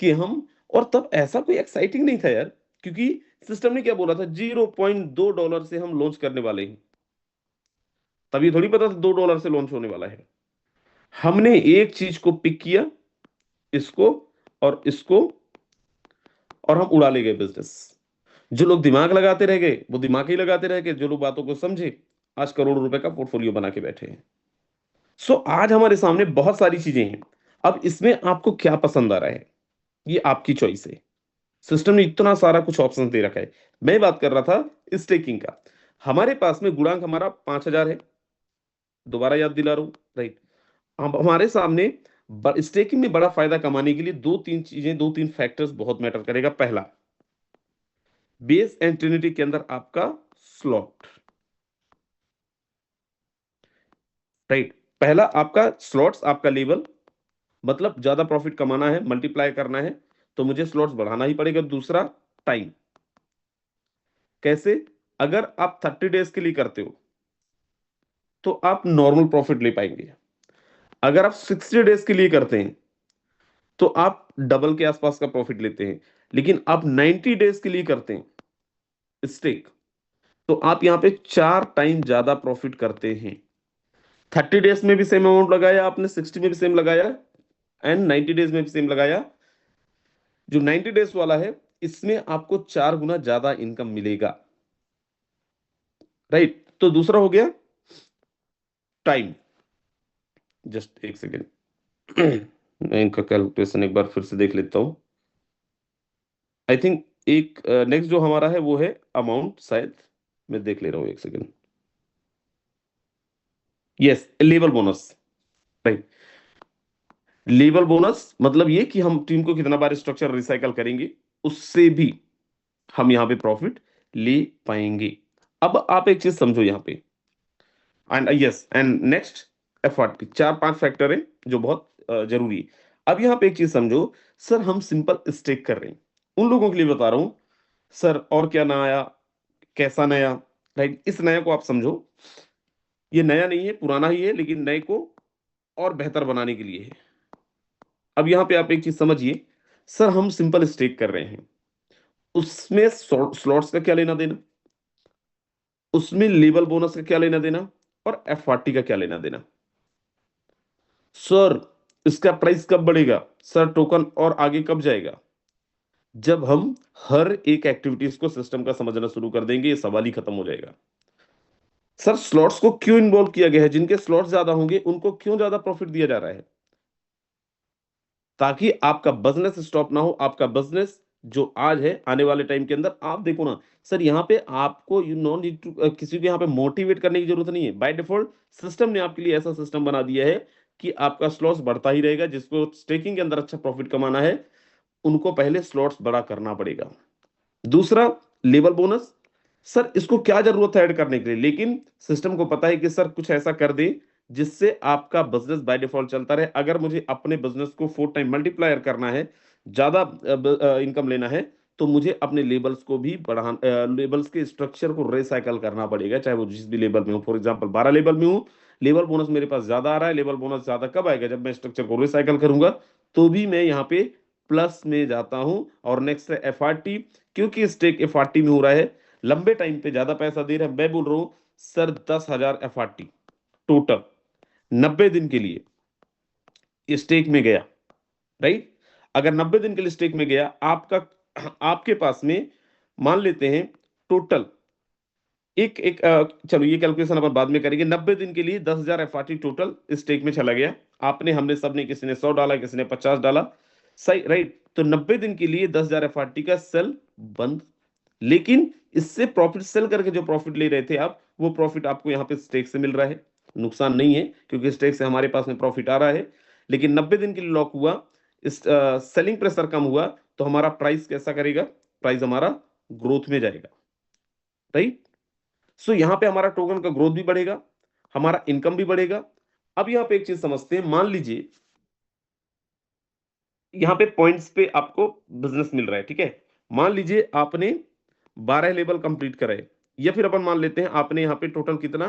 कि हम, और तब ऐसा कोई एक्साइटिंग नहीं था यार, क्योंकि सिस्टम ने क्या बोला था, $0.2 से हम लॉन्च करने वाले हैं। तब ये थोड़ी पता था $2 से लॉन्च होने वाला है। हमने एक चीज को पिक किया, इसको और इसको, और हम उड़ा ले गए बिजनेस। जो लोग दिमाग लगाते रह गए, वो दिमाग ही लगाते रह गए, जो लोग बातों को समझे, आज करोड़ों रुपए का पोर्टफोलियो बना के बैठे हैं। सो आज हमारे सामने बहुत सारी चीजें हैं। अब इसमें आपको क्या पसंद आ रहा है, ये आपकी चॉइस है। सिस्टम ने इतना सारा कुछ ऑप्शन दे रखा है। मैं बात कर रहा था स्टेकिंग का। हमारे पास में गुणांक हमारा 5,000 है, दोबारा याद दिला रहा हूं, राइट। अब हमारे सामने स्टेकिंग में बड़ा फायदा कमाने के लिए दो तीन चीजें, दो तीन फैक्टर्स बहुत मैटर करेगा। पहला, बेस एंड ट्रिनिटी के अंदर आपका स्लॉट, राइट। पहला आपका स्लॉट्स, आपका लेवल, मतलब ज्यादा प्रॉफिट कमाना है, मल्टीप्लाई करना है, तो मुझे स्लॉट्स बढ़ाना ही पड़ेगा। दूसरा, टाइम। कैसे? अगर आप 30 डेज के लिए करते हो तो आप नॉर्मल प्रॉफिट ले पाएंगे। अगर आप 60 डेज के लिए करते हैं तो आप डबल के आसपास का प्रॉफिट लेते हैं। लेकिन आप 90 डेज के लिए करते हैं स्टेक, तो आप यहां पे 4 टाइम ज्यादा प्रॉफिट करते हैं। 30 डेज में भी सेम अमाउंट लगाया आपने, 60 में भी सेम लगाया, एंड 90 डेज में भी सेम लगाया। जो 90 डेज वाला है, इसमें आपको 4 गुना ज्यादा इनकम मिलेगा, राइट। तो दूसरा हो गया टाइम। जस्ट एक सेकेंड, मैं इनका कैलकुलेशन एक बार फिर से देख लेता हूं। आई थिंक एक नेक्स्ट जो हमारा है वो है अमाउंट, शायद मैं देख ले रहा हूँ, एक second. Yes, level bonus, right. Level bonus मतलब ये कि हम टीम को कितना बार स्ट्रक्चर रिसाइकल करेंगे, उससे भी हम यहाँ पे प्रॉफिट ले पाएंगे। अब आप एक चीज समझो यहाँ पे, and yes, and next effort, 4 5 factor है जो बहुत जरूरी है। अब यहाँ पे एक चीज समझो, सर हम सिंपल स्टेक कर रहे हैं, उन लोगों के लिए बता रहा हूं सर, और क्या नया, कैसा नया, राइट। इस नया को आप समझो, ये नया नहीं है, पुराना ही है, लेकिन नए को और बेहतर बनाने के लिए है। अब यहाँ पे आप एक चीज समझिए, सर हम सिंपल स्टेक कर रहे हैं, उसमें स्लॉट्स का क्या लेना देना, उसमें लेवल बोनस का क्या लेना देना, और एफआरटी का क्या लेना देना। सर इसका प्राइस कब बढ़ेगा, सर टोकन और आगे कब जाएगा, जब हम हर एक एक्टिविटीज को सिस्टम का समझना शुरू कर देंगे, ये सवाल ही खत्म हो जाएगा। सर स्लॉट्स को क्यों इन्वॉल्व किया गया है, जिनके स्लॉट्स ज्यादा होंगे उनको क्यों ज्यादा प्रॉफिट दिया जा रहा है, ताकि आपका बिजनेस स्टॉप ना हो। आपका बिजनेस जो आज है, आने वाले टाइम के अंदर आप देखो ना, सर यहाँ पे आपको यू नो नीड टू, किसी को यहाँ पे मोटिवेट करने की जरूरत नहीं है। बाय डिफॉल्ट सिस्टम ने आपके लिए ऐसा सिस्टम बना दिया है कि आपका स्लॉट्स बढ़ता ही रहेगा। जिसको स्टेकिंग के अंदर अच्छा प्रॉफिट कमाना है, उनको पहले स्लॉट्स बड़ा करना पड़ेगा। दूसरा, लेवल बोनस। सर इसको क्या जरूरत है ऐड करने के लिए, लेकिन सिस्टम को पता है कि सर कुछ ऐसा कर दे जिससे आपका बिजनेस बाय डिफॉल्ट चलता रहे। अगर मुझे अपने बिजनेस को 4 टाइम मल्टीप्लायर करना है, ज्यादा इनकम लेना है, तो मुझे अपने लेबल्स को भी बढ़ा, लेबल्स के स्ट्रक्चर को रिसाइकल करना पड़ेगा, चाहे वो जिस भी लेवल में हो। फॉर एग्जांपल 12 लेवल में हूं, लेवल बोनस मेरे पास ज्यादा आ रहा है। लेवल बोनस ज्यादा कब आएगा, जब मैं स्ट्रक्चर को रिसाइकल करूंगा, तो भी मैं यहाँ पे प्लस में जाता हूं। और नेक्स्ट है एफआरटी, क्योंकि स्टेक एफआरटी में हो रहा है, लंबे टाइम पे ज्यादा पैसा दे रहा है। मैं बोल रहा हूं सर 10,000 एफआरटी टोटल 90 दिन के लिए स्टेक में गया, राइट। अगर 90 दिन के लिए स्टेक में गया आपका, आपके पास में मान लेते हैं टोटल एक एक चलो ये कैलकुलेशन अपन बाद में करेंगे। 90 दिन के लिए 10,000 एफआरटी टोटल स्टेक में चला गया। आपने, हमने, सबने, किसी ने 100 डाला, किसी ने 50 डाला, सही, राइट। तो 90 दिन के लिए 10,000 एफआरटी का सेल बंद। लेकिन इससे प्रॉफिट सेल करके जो प्रॉफिट ले रहे थे आप, वो प्रॉफिट आपको यहाँ पे स्टेक से मिल रहा है। नुकसान नहीं है, क्योंकि स्टेक से हमारे पास में प्रॉफिट आ रहा है। लेकिन 90 दिन के लिए लॉक हुआ, इस सेलिंग प्रेशर कम हुआ, तो हमारा प्राइस कैसा करेगा, प्राइस हमारा ग्रोथ में जाएगा, राइट। सो यहाँ पे हमारा टोकन का ग्रोथ भी बढ़ेगा, हमारा इनकम भी बढ़ेगा। अब यहाँ पे एक चीज समझते हैं, मान लीजिए यहाँ पे पॉइंट्स पे आपको बिजनेस मिल रहा है, ठीक है। मान लीजिए आपने 12 लेवल कंप्लीट कराए, या फिर अपन मान लेते हैं आपने यहाँ पे टोटल कितना,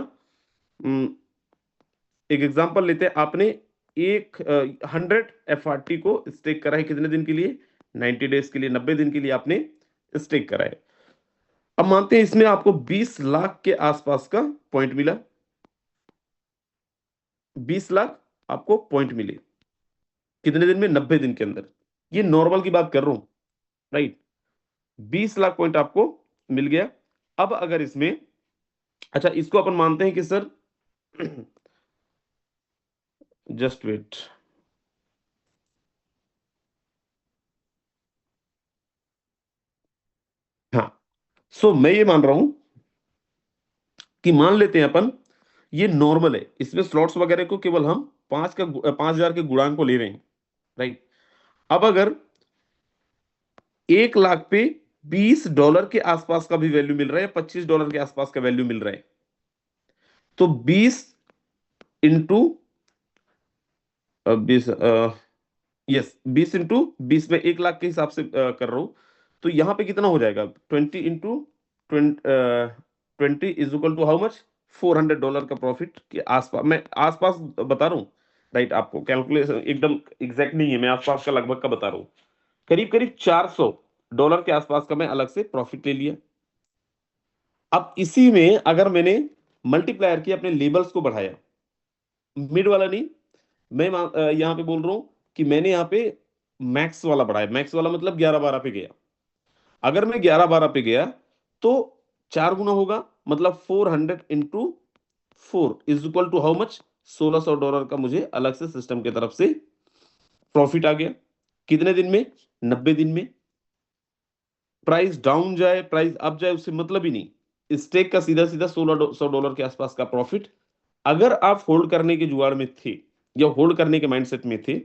एक एग्जांपल लेते हैं, आपने एक 100 एफआरटी को स्टेक करा है, कितने दिन के लिए, 90 डेज के लिए, 90 दिन के लिए आपने स्टेक करा है। अब मानते हैं इसमें आपको 20 लाख के आसपास का पॉइंट मिला, 20 लाख आपको पॉइंट मिले, कितने दिन में, 90 दिन के अंदर। ये नॉर्मल की बात कर रहा हूं, राइट। 20 लाख पॉइंट आपको मिल गया। अब अगर इसमें, अच्छा इसको अपन मानते हैं कि सर जस्ट वेट, हाँ। सो मैं ये मान रहा हूं कि मान लेते हैं अपन, ये नॉर्मल है, इसमें स्लॉट्स वगैरह को केवल हम 5,000 के गुणांक को ले रहे हैं, राइट। अब अगर 1 लाख पे $20 के आसपास का भी वैल्यू मिल रहा है, $25 के आसपास का वैल्यू मिल रहा है, तो 20 इंटू 20, यस 20 में 1 लाख के हिसाब से कर रहा हूं, तो यहां पे कितना हो जाएगा, 20 is equal to how much, $400 का प्रॉफिट के आसपास, मैं आसपास बता रहा हूँ, राइट। आपको कैलकुलेशन एकदम एग्जैक्ट नहीं है, मैं आसपास का लगभग का बता रहा हूँ, करीब करीब $400 के आसपास का मैं अलग से प्रॉफिट ले लिया। अब इसी में अगर मैंने मल्टीप्लायर किया, अपने लेबल्स को बढ़ाया, मिड वाला नहीं, मैं यहां पे बोल रहा हूं कि मैंने यहां पे मैक्स वाला बढ़ाया, मैक्स वाला मतलब 11-12 पे गया। अगर मैं 11-12 पे गया तो 4 गुना होगा, मतलब 400 into 4 is equal to how much, $1,600 का मुझे अलग से सिस्टम की तरफ से प्रॉफिट आ गया। कितने दिन में, 90 दिन में। प्राइस डाउन जाए प्राइस अप जाए उससे मतलब ही नहीं, स्टेक का सीधा सीधा $1,600 के आसपास का प्रॉफिट। अगर आप होल्ड करने के जुगाड़ में थे या होल्ड करने के माइंडसेट में थे,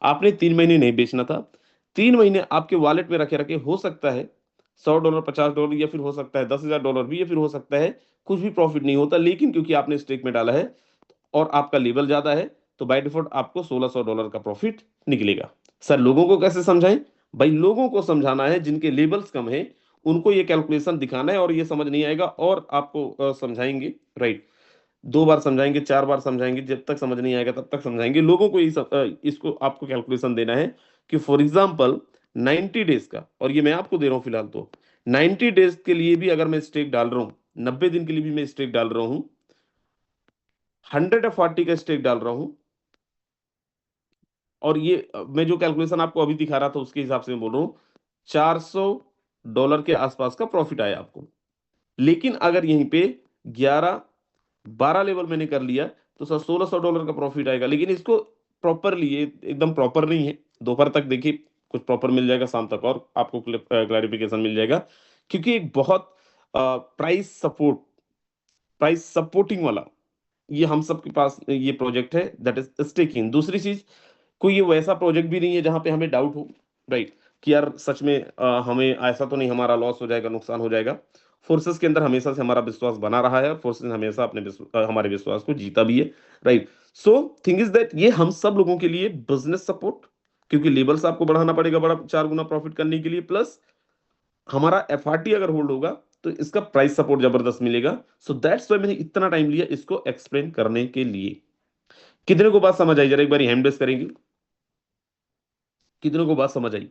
आपने 3 महीने नहीं बेचना था, 3 महीने आपके वॉलेट में रखे रखे, हो सकता है $100, $50, या फिर हो सकता है $10,000 भी, या फिर हो सकता है कुछ भी प्रॉफिट नहीं होता, लेकिन क्योंकि आपने स्टेक में डाला है और आपका लेवल ज्यादा है, तो बाय डिफॉल्ट आपको $1,600 का प्रॉफिट निकलेगा। सर लोगों को कैसे समझाएं? भाई लोगों को समझाना है जिनके लेवल्स कम है, उनको ये कैलकुलेशन दिखाना है, और ये समझ नहीं आएगा और आपको समझाएंगे, राइट। 2 बार समझाएंगे, 4 बार समझाएंगे, जब तक समझ नहीं आएगा तब तक समझाएंगे लोगों को। इसको आपको कैलकुलेशन देना है कि फॉर एग्जाम्पल 90 डेज का, और ये मैं आपको दे रहा हूं फिलहाल, तो 90 डेज के लिए भी अगर मैं स्टेक डाल रहा हूं, 90 दिन के लिए भी मैं स्टेक डाल रहा हूं, 140 का स्टेक डाल रहा हूं, और ये मैं जो कैलकुलेशन आपको अभी दिखा रहा था उसके हिसाब से मैं बोल रहा हूं, $400 के आसपास का प्रॉफिट आया आपको। लेकिन अगर यहीं पे 11-12 लेवल मैंने कर लिया, तो सर $1,600 का प्रॉफिट आएगा। लेकिन इसको प्रॉपरली, ये एकदम प्रॉपर नहीं है, दोपहर तक देखिए कुछ प्रॉपर मिल जाएगा, शाम तक और आपको क्लैरिफिकेशन मिल जाएगा, क्योंकि एक बहुत प्राइस सपोर्टिंग वाला ये हम सब के पास ये प्रोजेक्ट है, दैट इज स्टेकिंग। दूसरी चीज, कोई ये वैसा प्रोजेक्ट भी नहीं है जहां पे हमें डाउट हो, राइट, कि यार सच में हमें ऐसा तो नहीं हमारा लॉस हो जाएगा, नुकसान हो जाएगा। फोर्सेस के अंदर हमेशा से हमारा विश्वास बना रहा है, और फोर्सेस हमेशा हमारे विश्वास को जीता भी है, right. So thing is that ये हम सब लोगों के लिए बिजनेस सपोर्ट, क्योंकि लेबल्स आपको बढ़ाना पड़ेगा बड़ा 4 गुना प्रॉफिट करने के लिए, प्लस हमारा एफआरटी अगर होल्ड होगा तो इसका प्राइस सपोर्ट जबरदस्त मिलेगा। सो दैट्स वाई मैंने इतना टाइम लिया इसको एक्सप्लेन करने के लिए। कितने को बात समझ आई, जरा एक बार हैंड रेस करेंगे, कितने को बात समझ आई?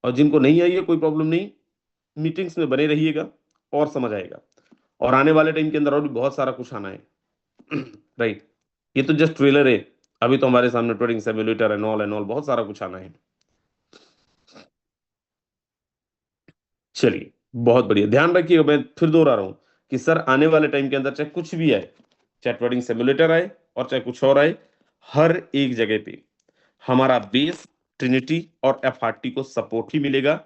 और जिनको नहीं आई है कोई प्रॉब्लम नहीं, मीटिंग्स में बने रहिएगा और समझ आएगा, और आने वाले टाइम के अंदर और भी बहुत सारा कुछ आना है। राइट, ये तो जस्ट ट्रेलर है, अभी तो हमारे सामने ट्रेडिंग सिमुलेटर एंड ऑल बहुत सारा कुछ आना है। चलिए बहुत बढ़िया, ध्यान रखिएगा, मैं फिर दोहरा रहा हूं कि सर आने वाले टाइम के अंदर चाहे कुछ भी आए, चाहे ट्रेडिंग सिमुलेटर आए और चाहे कुछ और आए, हर एक जगह पे हमारा बेस ट्रिनिटी और एफआरटी को सपोर्ट ही मिलेगा।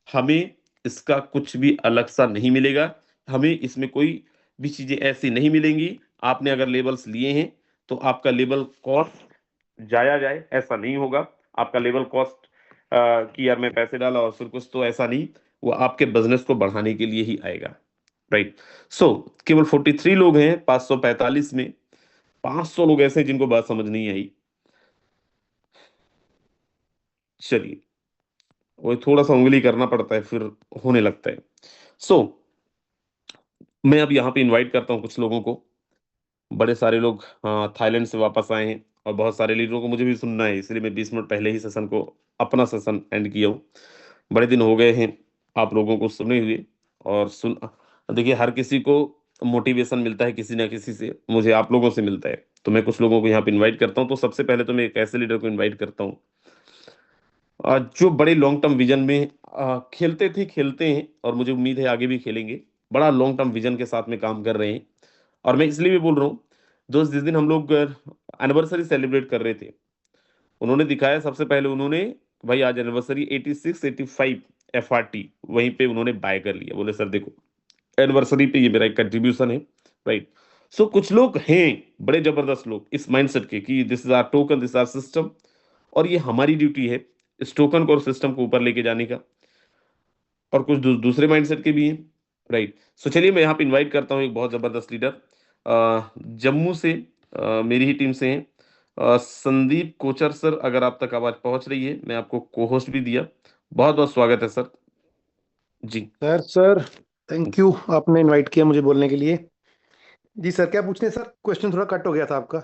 हमें इसका कुछ भी अलग सा नहीं मिलेगा, हमें इसमें कोई भी चीजें ऐसी नहीं मिलेंगी। आपने अगर लेबल्स लिए हैं तो आपका लेबल कॉस्ट जाया जाए ऐसा नहीं होगा। आपका लेबल कॉस्ट कि यार मैं पैसे डाला और फिर कुछ, तो ऐसा नहीं, वो आपके बिजनेस को बढ़ाने के लिए ही आएगा, राइट। सो केवल 43 लोग हैं 545 में, 500 लोग ऐसे हैं जिनको बात समझ नहीं आई। चलिए, वो थोड़ा सा उंगली करना पड़ता है फिर होने लगता है। सो मैं अब यहाँ पे इनवाइट करता हूँ कुछ लोगों को। बड़े सारे लोग थाईलैंड से वापस आए हैं, और बहुत सारे लीडरों को मुझे भी सुनना है, इसलिए मैं 20 मिनट पहले ही सेशन को, अपना सेशन एंड किया हूँ। बड़े दिन हो गए हैं आप लोगों को सुने हुए, और सुन, देखिए हर किसी को मोटिवेशन मिलता है किसी ना किसी से, मुझे आप लोगों से मिलता है, तो मैं कुछ लोगों को यहाँ पे इनवाइट करता हूँ। तो सबसे पहले तो मैं एक ऐसे लीडर को इनवाइट करता हूँ जो बड़े लॉन्ग टर्म विजन में खेलते हैं, और मुझे उम्मीद है आगे भी खेलेंगे, बड़ा लॉन्ग टर्म विजन के साथ में काम कर रहे हैं। और मैं इसलिए भी बोल रहा हूँ, दोस्त जिस दिन हम लोग एनिवर्सरी सेलिब्रेट कर रहे थे, उन्होंने दिखाया सबसे पहले, उन्होंने भाई आज एनिवर्सरी 86 85 एफआरटी वहीं पे उन्होंने बाय कर लिया। बोले सर देखो एनिवर्सरी पे ये मेरा एक कंट्रीब्यूशन है, राइट। सो कुछ लोग हैं बड़े जबरदस्त लोग इस माइंडसेट के कि this is our token, this our system, और ये हमारी ड्यूटी है इस टोकन को और सिस्टम को ऊपर लेके जाने का। और कुछ दूसरे माइंडसेट के भी हैं, राइट। सो चलिए मैं यहाँ पे इनवाइट करता हूँ एक बहुत जबरदस्त लीडर, जम्मू से, मेरी ही टीम से हैं, संदीप कोचर सर। अगर आप तक आवाज पहुंच रही है, मैं आपको को होस्ट भी दिया। बहुत बहुत स्वागत है sir ji. Sir thank you, आपने इनवाइट किया मुझे बोलने के लिए। जी सर, क्या पूछने सर? क्वेश्चन थोड़ा कट हो गया था आपका,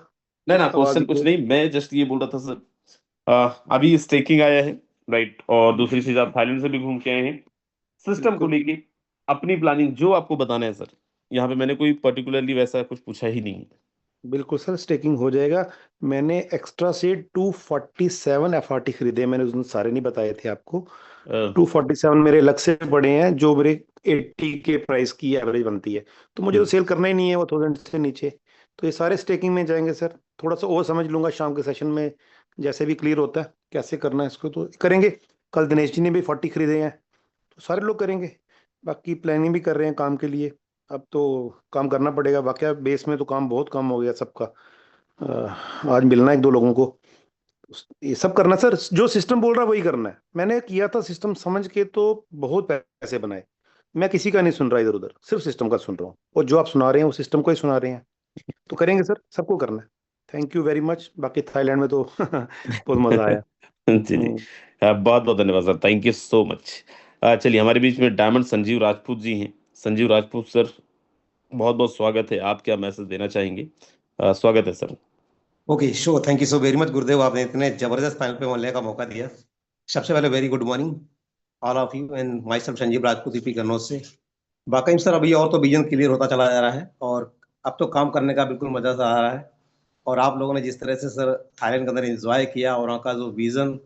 ना ना, आवाज क्वेश्चन कुछ को। नहीं, मैं जस्ट ये बोल रहा था सर, अभी स्टेकिंग आया है, राइट। और दूसरी चीज, आप थाईलैंड से भी घूम के आए हैं, सिस्टम को बिल्कुल लेके अपनी प्लानिंग जो आपको बताना है सर। यहाँ पे मैंने कोई पर्टिकुलरली वैसा कुछ पूछा ही नहीं बिल्कुल सर, स्टेकिंग हो जाएगा। मैंने एक्स्ट्रा से 247 एफआरटी खरीदे हैं, मैंने उस दिन सारे नहीं बताए थे आपको। है। 247 मेरे अलग से पड़े हैं, जो मेरे 80 के प्राइस की एवरेज बनती है। तो मुझे तो सेल करना ही नहीं है वो 1000 से नीचे। तो ये सारे स्टेकिंग में जाएंगे सर। थोड़ा सा और समझ लूंगा शाम के सेशन में, जैसे भी क्लियर होता है कैसे करना है इसको तो करेंगे। कल दिनेश जी ने भी 40 खरीदे हैं, तो सारे लोग करेंगे। बाकी प्लानिंग भी कर रहे हैं काम के लिए। अब तो काम करना पड़ेगा, वाकई बेस में तो काम बहुत कम हो गया सबका। आज मिलना है एक दो लोगों को, ये सब करना सर। जो सिस्टम बोल रहा है वही करना है। मैंने किया था सिस्टम समझ के, तो बहुत पैसे बनाए। मैं किसी का नहीं सुन रहा इधर उधर, सिर्फ सिस्टम का सुन रहा हूँ, और जो आप सुना रहे हैं वो सिस्टम को ही सुना रहे हैं। तो करेंगे सर, सबको करना है। Thank you very much. बाकी थाईलैंड में तो बहुत मजा आया। जी जी, हम्म, बहुत बहुत धन्यवाद sir, thank you so much. चलिए हमारे बीच में डायमंड संजीव राजपूत जी हैं। संजीव राजपूत सर, बहुत बहुत स्वागत है। आप क्या मैसेज देना चाहेंगे? स्वागत है sir. Okay show, thank you so very much गुरुदेव, आपने इतने जबरदस्त पैनल पे बोलने का मौका दिया। सबसे पहले very good morning all of you and my self Sanjeev Rajput EP Kannauj से। वाकई में सर अभी और तो विजन क्लियर होता चला जा रहा है, और अब तो काम करने का बिल्कुल मजा सा आ रहा है। और आप लोगों ने जिस तरह से सर थाईलैंड के अंदर एंजॉय किया, और वहाँ का जो विजन,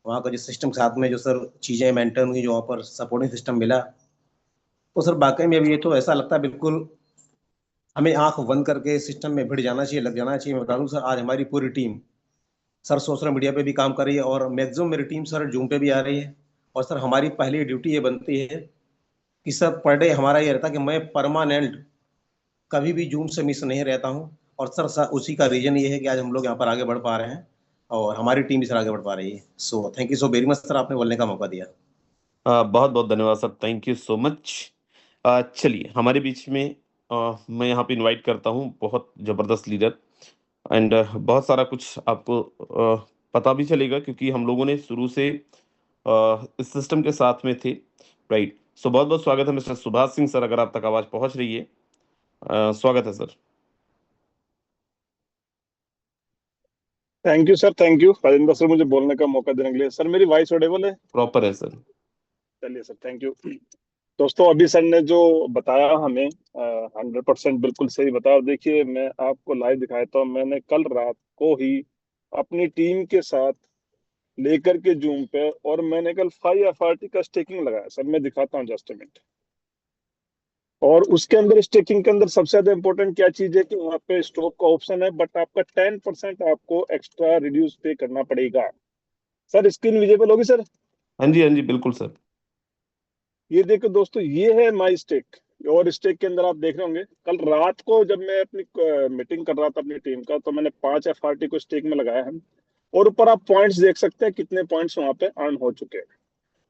वहाँ का जो सिस्टम के साथ में जो सर चीज़ें मेंटेन हुई, जो वहाँ पर सपोर्टिंग सिस्टम मिला, तो सर वाकई में अभी ये तो ऐसा लगता है बिल्कुल हमें आंख बंद करके सिस्टम में भिड़ जाना चाहिए, लग जाना चाहिए। मैं बता दूं सर, आज हमारी पूरी टीम सर सोशल मीडिया पे भी काम कर रही है, और मैक्सिमम मेरी टीम सर जूम पे भी आ रही है। और सर हमारी पहली ड्यूटी ये बनती है कि सर पर डे हमारा ये रहता है कि मैं परमानेंट कभी भी जूम से मिस नहीं रहता हूँ। और सर उसी का रीजन ये है कि आज हम लोग यहाँ पर आगे बढ़ पा रहे हैं, और हमारी टीम भी सर आगे बढ़ पा रही है। So thank you so very much sir, आपने बोलने का मौका दिया। बहुत बहुत धन्यवाद sir, thank you so much. चलिए हमारे बीच में, मैं यहाँ पे इनवाइट करता हूँ बहुत जबरदस्त लीडर, एंड बहुत सारा कुछ आपको पता भी चलेगा, क्योंकि हम लोगों ने शुरू से इस सिस्टम के साथ में थे, राइट। सो बहुत बहुत स्वागत है मिस्टर सुभाष सिंह सर, अगर आप तक आवाज पहुंच रही है, स्वागत है sir. Thank you sir, thank you Rajendra sir, मुझे बोलने का मौका देने के लिए। सर मेरी वॉइस ऑडिबल है? प्रॉपर है सर। चलिए सर, थैंक यू। दोस्तों अभी सर ने जो बताया हमें 100% बिल्कुल सही बताया। देखिए मैं आपको लाइव दिखाया था, मैंने कल रात को ही अपनी टीम के साथ लेकर के जूम पे, और मैंने कल 5 एफआरटी का स्टेकिंग लगाया सर। मैं दिखाता हूँ जस्ट मिनट। और उसके अंदर स्टेकिंग के अंदर सबसे ज्यादा इंपॉर्टेंट क्या चीज है कि वहां पे स्टॉप का ऑप्शन है, बट आपका 10% आपको एक्स्ट्रा रिड्यूस पे करना पड़ेगा। सर स्क्रीन विजिबल होगी सर? हाँ जी बिल्कुल सर। ये देखो दोस्तों, ये है माई स्टेक। और स्टेक के अंदर आप देख रहे होंगे, कल रात को जब मैं अपनी मीटिंग कर रहा था अपनी टीम का, तो मैंने 5 एफआरटी को स्टेक में लगाया है। और ऊपर आप पॉइंट्स देख सकते हैं कितने पॉइंट्स वहां पे अर्न हो चुके हैं।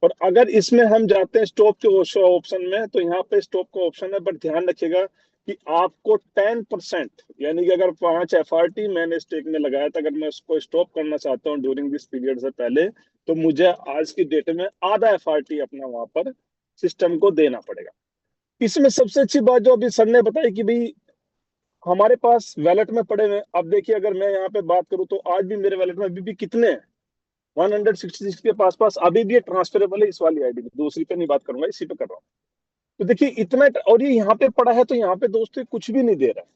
और अगर इसमें हम जाते हैं स्टॉप के ऑप्शन में, तो यहाँ पे स्टॉप का ऑप्शन है, बट ध्यान रखिएगा कि आपको 10%, यानी कि अगर 5 एफआरटी मैंने स्टेक में लगाया था, अगर मैं उसको स्टॉप करना चाहता हूँ ड्यूरिंग दिस पीरियड से पहले, तो मुझे आज की डेट में आधा एफआरटी अपना वहां पर सिस्टम को देना पड़ेगा। इसमें सबसे अच्छी बात जो अभी सर ने बताई कि भाई हमारे पास वैलेट में पड़े हुए, अब देखिए अगर मैं यहाँ पे बात करूं, तो आज भी मेरे वैलेट में अभी भी कितने हैं, 166 के पास अभी भी ट्रांसफरेबल है। इस वाली आईडी में, दूसरी पे नहीं बात करूंगा, इसी पे कर रहा हूँ। तो देखिए इतना, और ये यहाँ पे पड़ा है, तो यहाँ पे दोस्तों कुछ भी नहीं दे रहा है,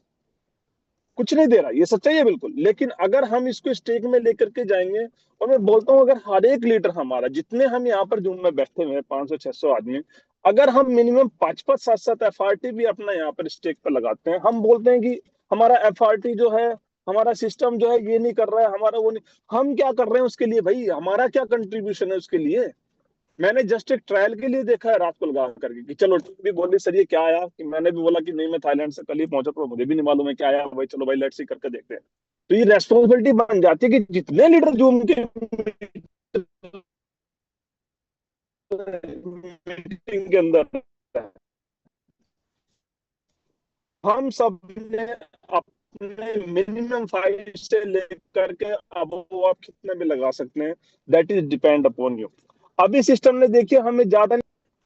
कुछ नहीं दे रहा, ये सच्चाई है बिल्कुल। लेकिन अगर हम इसको स्टेक में लेकर के जाएंगे, और मैं बोलता हूँ अगर हर एक लीडर हमारा, जितने हम यहाँ पर जूम में बैठे हुए हैं 500-600 आदमी, अगर हम मिनिमम 5-5, 7-7 एफआरटी भी अपना यहाँ पर स्टेक पर लगाते हैं, हम बोलते हैं कि हमारा एफआरटी जो है, हमारा सिस्टम जो है ये नहीं कर रहा है, हमारा वो नहीं, हम क्या कर रहे हैं उसके लिए भाई, हमारा क्या कंट्रीब्यूशन है उसके लिए? मैंने जस्ट एक ट्रायल के लिए देखा है रात को लगा करके कि चलो भी बोली सर ये क्या आया, कि मैंने भी बोला कि नहीं मैं थाईलैंड से कल ही पहुंचा तो मुझे भी नहीं मालूम है क्या आया भाई, चलो भाई लेट्स सी करके देखते हैं। तो ये रेस्पॉन्सिबिलिटी बन जाती है कि जितने लीडर जूम के मीटिंग के अंदर हम सब ने अपने मिनिमम 5 से लेकर के अब वो आप कितने भी लगा सकते हैं, that is depend upon you. अभी सिस्टम ने देखिए हमें ज्यादा,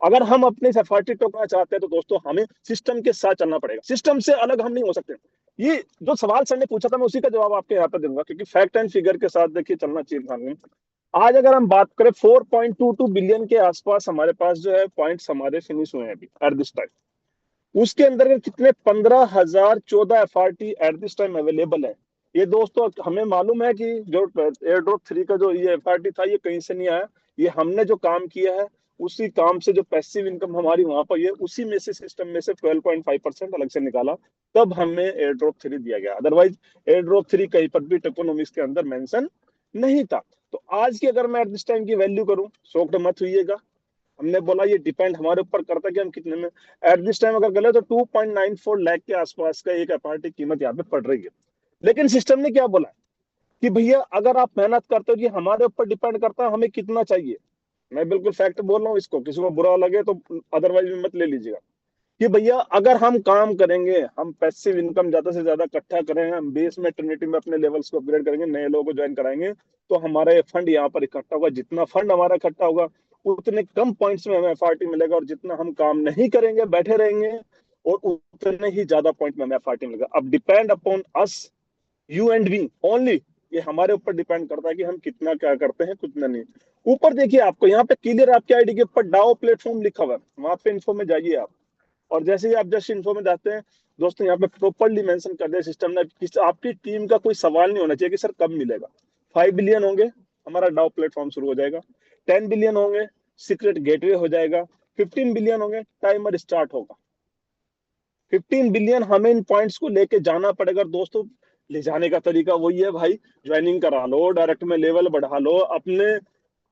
अगर हम अपने एफआरटी टोकना चाहते हैं तो दोस्तों हमें सिस्टम के साथ चलना पड़ेगा, सिस्टम से अलग हम नहीं हो सकते। ये जो सवाल सर ने पूछा था मैं उसी का जवाब आपके यहाँ पे दूंगा, क्योंकि फैक्ट एंड फिगर के साथ देखिए चलना चाहिए हमें। आज अगर हम बात करें 4.22 बिलियन के आसपास हमारे पास जो है पॉइंट्स हमारे फिनिश हुए हैं अभी एट दिस टाइम। उसके अंदर कितने 15,014 FRT at this time available है। ये दोस्तों हमें मालूम है कि जो एयर ड्रॉप 3 का जो ये एफआरटी था ये कहीं से नहीं आया, ये हमने जो काम किया है उसी काम से जो पैसिव इनकम हमारी वहां पर है उसी में से सिस्टम में से 12.5% अलग से निकाला, तब हमें एयर ड्रॉप 3 दिया गया। अदरवाइज एयर ड्रॉप 3 कहीं पर भी इकोनॉमिक्स के अंदर मेंशन नहीं था। तो आज की अगर मैं एट दिस टाइम की वैल्यू करूं, शॉक्ड मत होइएगा, हमने बोला ये डिपेंड हमारे ऊपर करता है कि हम कितने में एट दिस टाइम अगर गले तो 2.94 लाख के आसपास का एक एफआरटी कीमत यहाँ पे पड़ रही है। लेकिन सिस्टम ने क्या बोला कि भैया अगर आप मेहनत करते हो कि हमारे ऊपर डिपेंड करता है हमें कितना चाहिए। मैं बिल्कुल फैक्ट बोल रहा हूँ, इसको किसी को बुरा लगे तो अदरवाइज मत ले लीजिएगा कि भैया अगर हम काम करेंगे, हम पैसिव इनकम ज्यादा से ज्यादा इकट्ठा करेंगे, हम बेस में ट्रिनिटी में अपने लेवल्स को अपग्रेड करेंगे, नए लोगों को ज्वाइन कराएंगे, तो हमारा ये फंड यहाँ पर इकट्ठा होगा। जितना फंड हमारा इकट्ठा होगा उतने कम पॉइंट्स में हमें एफआरटी मिलेगा, और जितना हम काम नहीं करेंगे बैठे रहेंगे और उतने ही ज्यादा पॉइंट में हमें एफआरटी मिलेगा। अब depend upon us, you and we only, ये हमारे ऊपर डिपेंड करता है कि हम कितना क्या करते हैं कितना नहीं। ऊपर देखिए आपको यहाँ पे क्लियर आपके आईडी के ऊपर डाओ प्लेटफॉर्म लिखा हुआ है, वहां पे इन्फो में जाइए आप, और जैसे ही आप जस्ट इन्फो में जाते हैं दोस्तों यहाँ पे प्रॉपरली मेंशन कर दिया सिस्टम ने कि आपकी टीम का कोई सवाल नहीं होना चाहिए कि सर कब मिलेगा। 5 बिलियन होंगे हमारा डाउ प्लेटफॉर्म शुरू हो जाएगा, 10 बिलियन होंगे सीक्रेट गेटवे हो जाएगा, 15 बिलियन होंगे टाइमर स्टार्ट होगा। 15 बिलियन हमें इन पॉइंट्स को लेके जाना पड़ेगा दोस्तों। ले जाने का तरीका वही है भाई, ज्वाइनिंग करा लो, डायरेक्ट में लेवल बढ़ा लो अपने,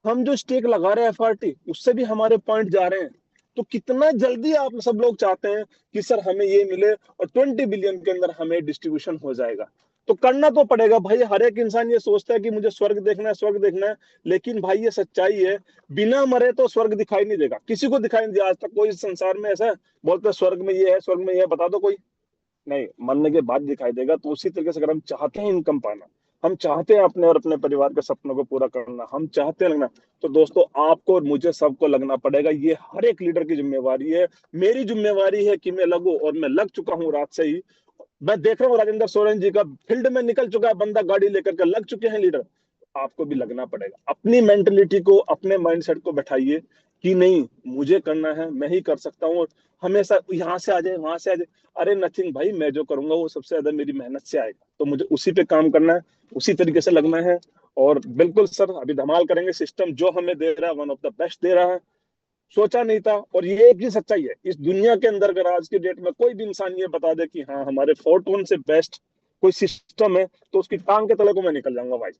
हम जो स्टेक लगा रहे हैं एफआरटी उससे भी हमारे पॉइंट जा रहे हैं। तो कितना जल्दी आप सब लोग चाहते हैं कि सर हमें ये मिले और 20 बिलियन के अंदर हमें डिस्ट्रीब्यूशन हो जाएगा, तो करना तो पड़ेगा भाई। हर एक इंसान ये सोचता है कि मुझे स्वर्ग देखना है स्वर्ग देखना है, लेकिन भाई ये सच्चाई है, बिना मरे तो स्वर्ग दिखाई नहीं देगा, किसी को दिखाई नहीं दिया आज तक। कोई संसार में ऐसा बोलते स्वर्ग में ये है स्वर्ग में ये है, बता दो कोई, नहीं, मरने के बाद दिखाई देगा। तो उसी तरीके से अगर हम चाहते हैं इनकम पाना, हम चाहते हैं अपने और अपने परिवार के सपनों को पूरा करना, हम चाहते हैं लगना, तो दोस्तों आपको और मुझे सबको लगना पड़ेगा। ये हर एक लीडर की जिम्मेवारी है, मेरी जिम्मेवारी है कि मैं लगूं, और मैं लग चुका हूं रात से ही। मैं देख रहा हूँ राजेंद्र सोरेन जी का फील्ड में निकल चुका है बंदा, गाड़ी लेकर के लग चुके हैं लीडर। आपको भी लगना पड़ेगा, अपनी मेंटलिटी को अपने माइंडसेट को बैठाइए कि नहीं मुझे करना है, मैं ही कर सकता हूँ। हमेशा यहाँ से आ जाए वहां से आ जाए, अरे नथिंग भाई, मैं जो करूंगा वो सबसे ज्यादा मेरी मेहनत से आएगा, तो मुझे उसी पे काम करना है, उसी तरीके से लगना है। और बिल्कुल सर अभी धमाल करेंगे, सिस्टम जो हमें दे रहा है वन ऑफ द बेस्ट दे रहा है, सोचा नहीं था। और ये एक ही सच्चाई है इस दुनिया के अंदर, अगर आज की डेट में कोई भी इंसान ये बता दे कि हाँ हमारे फोर्टून से बेस्ट कोई सिस्टम है, तो उसकी टांग के तले को मैं निकल जाऊंगा भाई।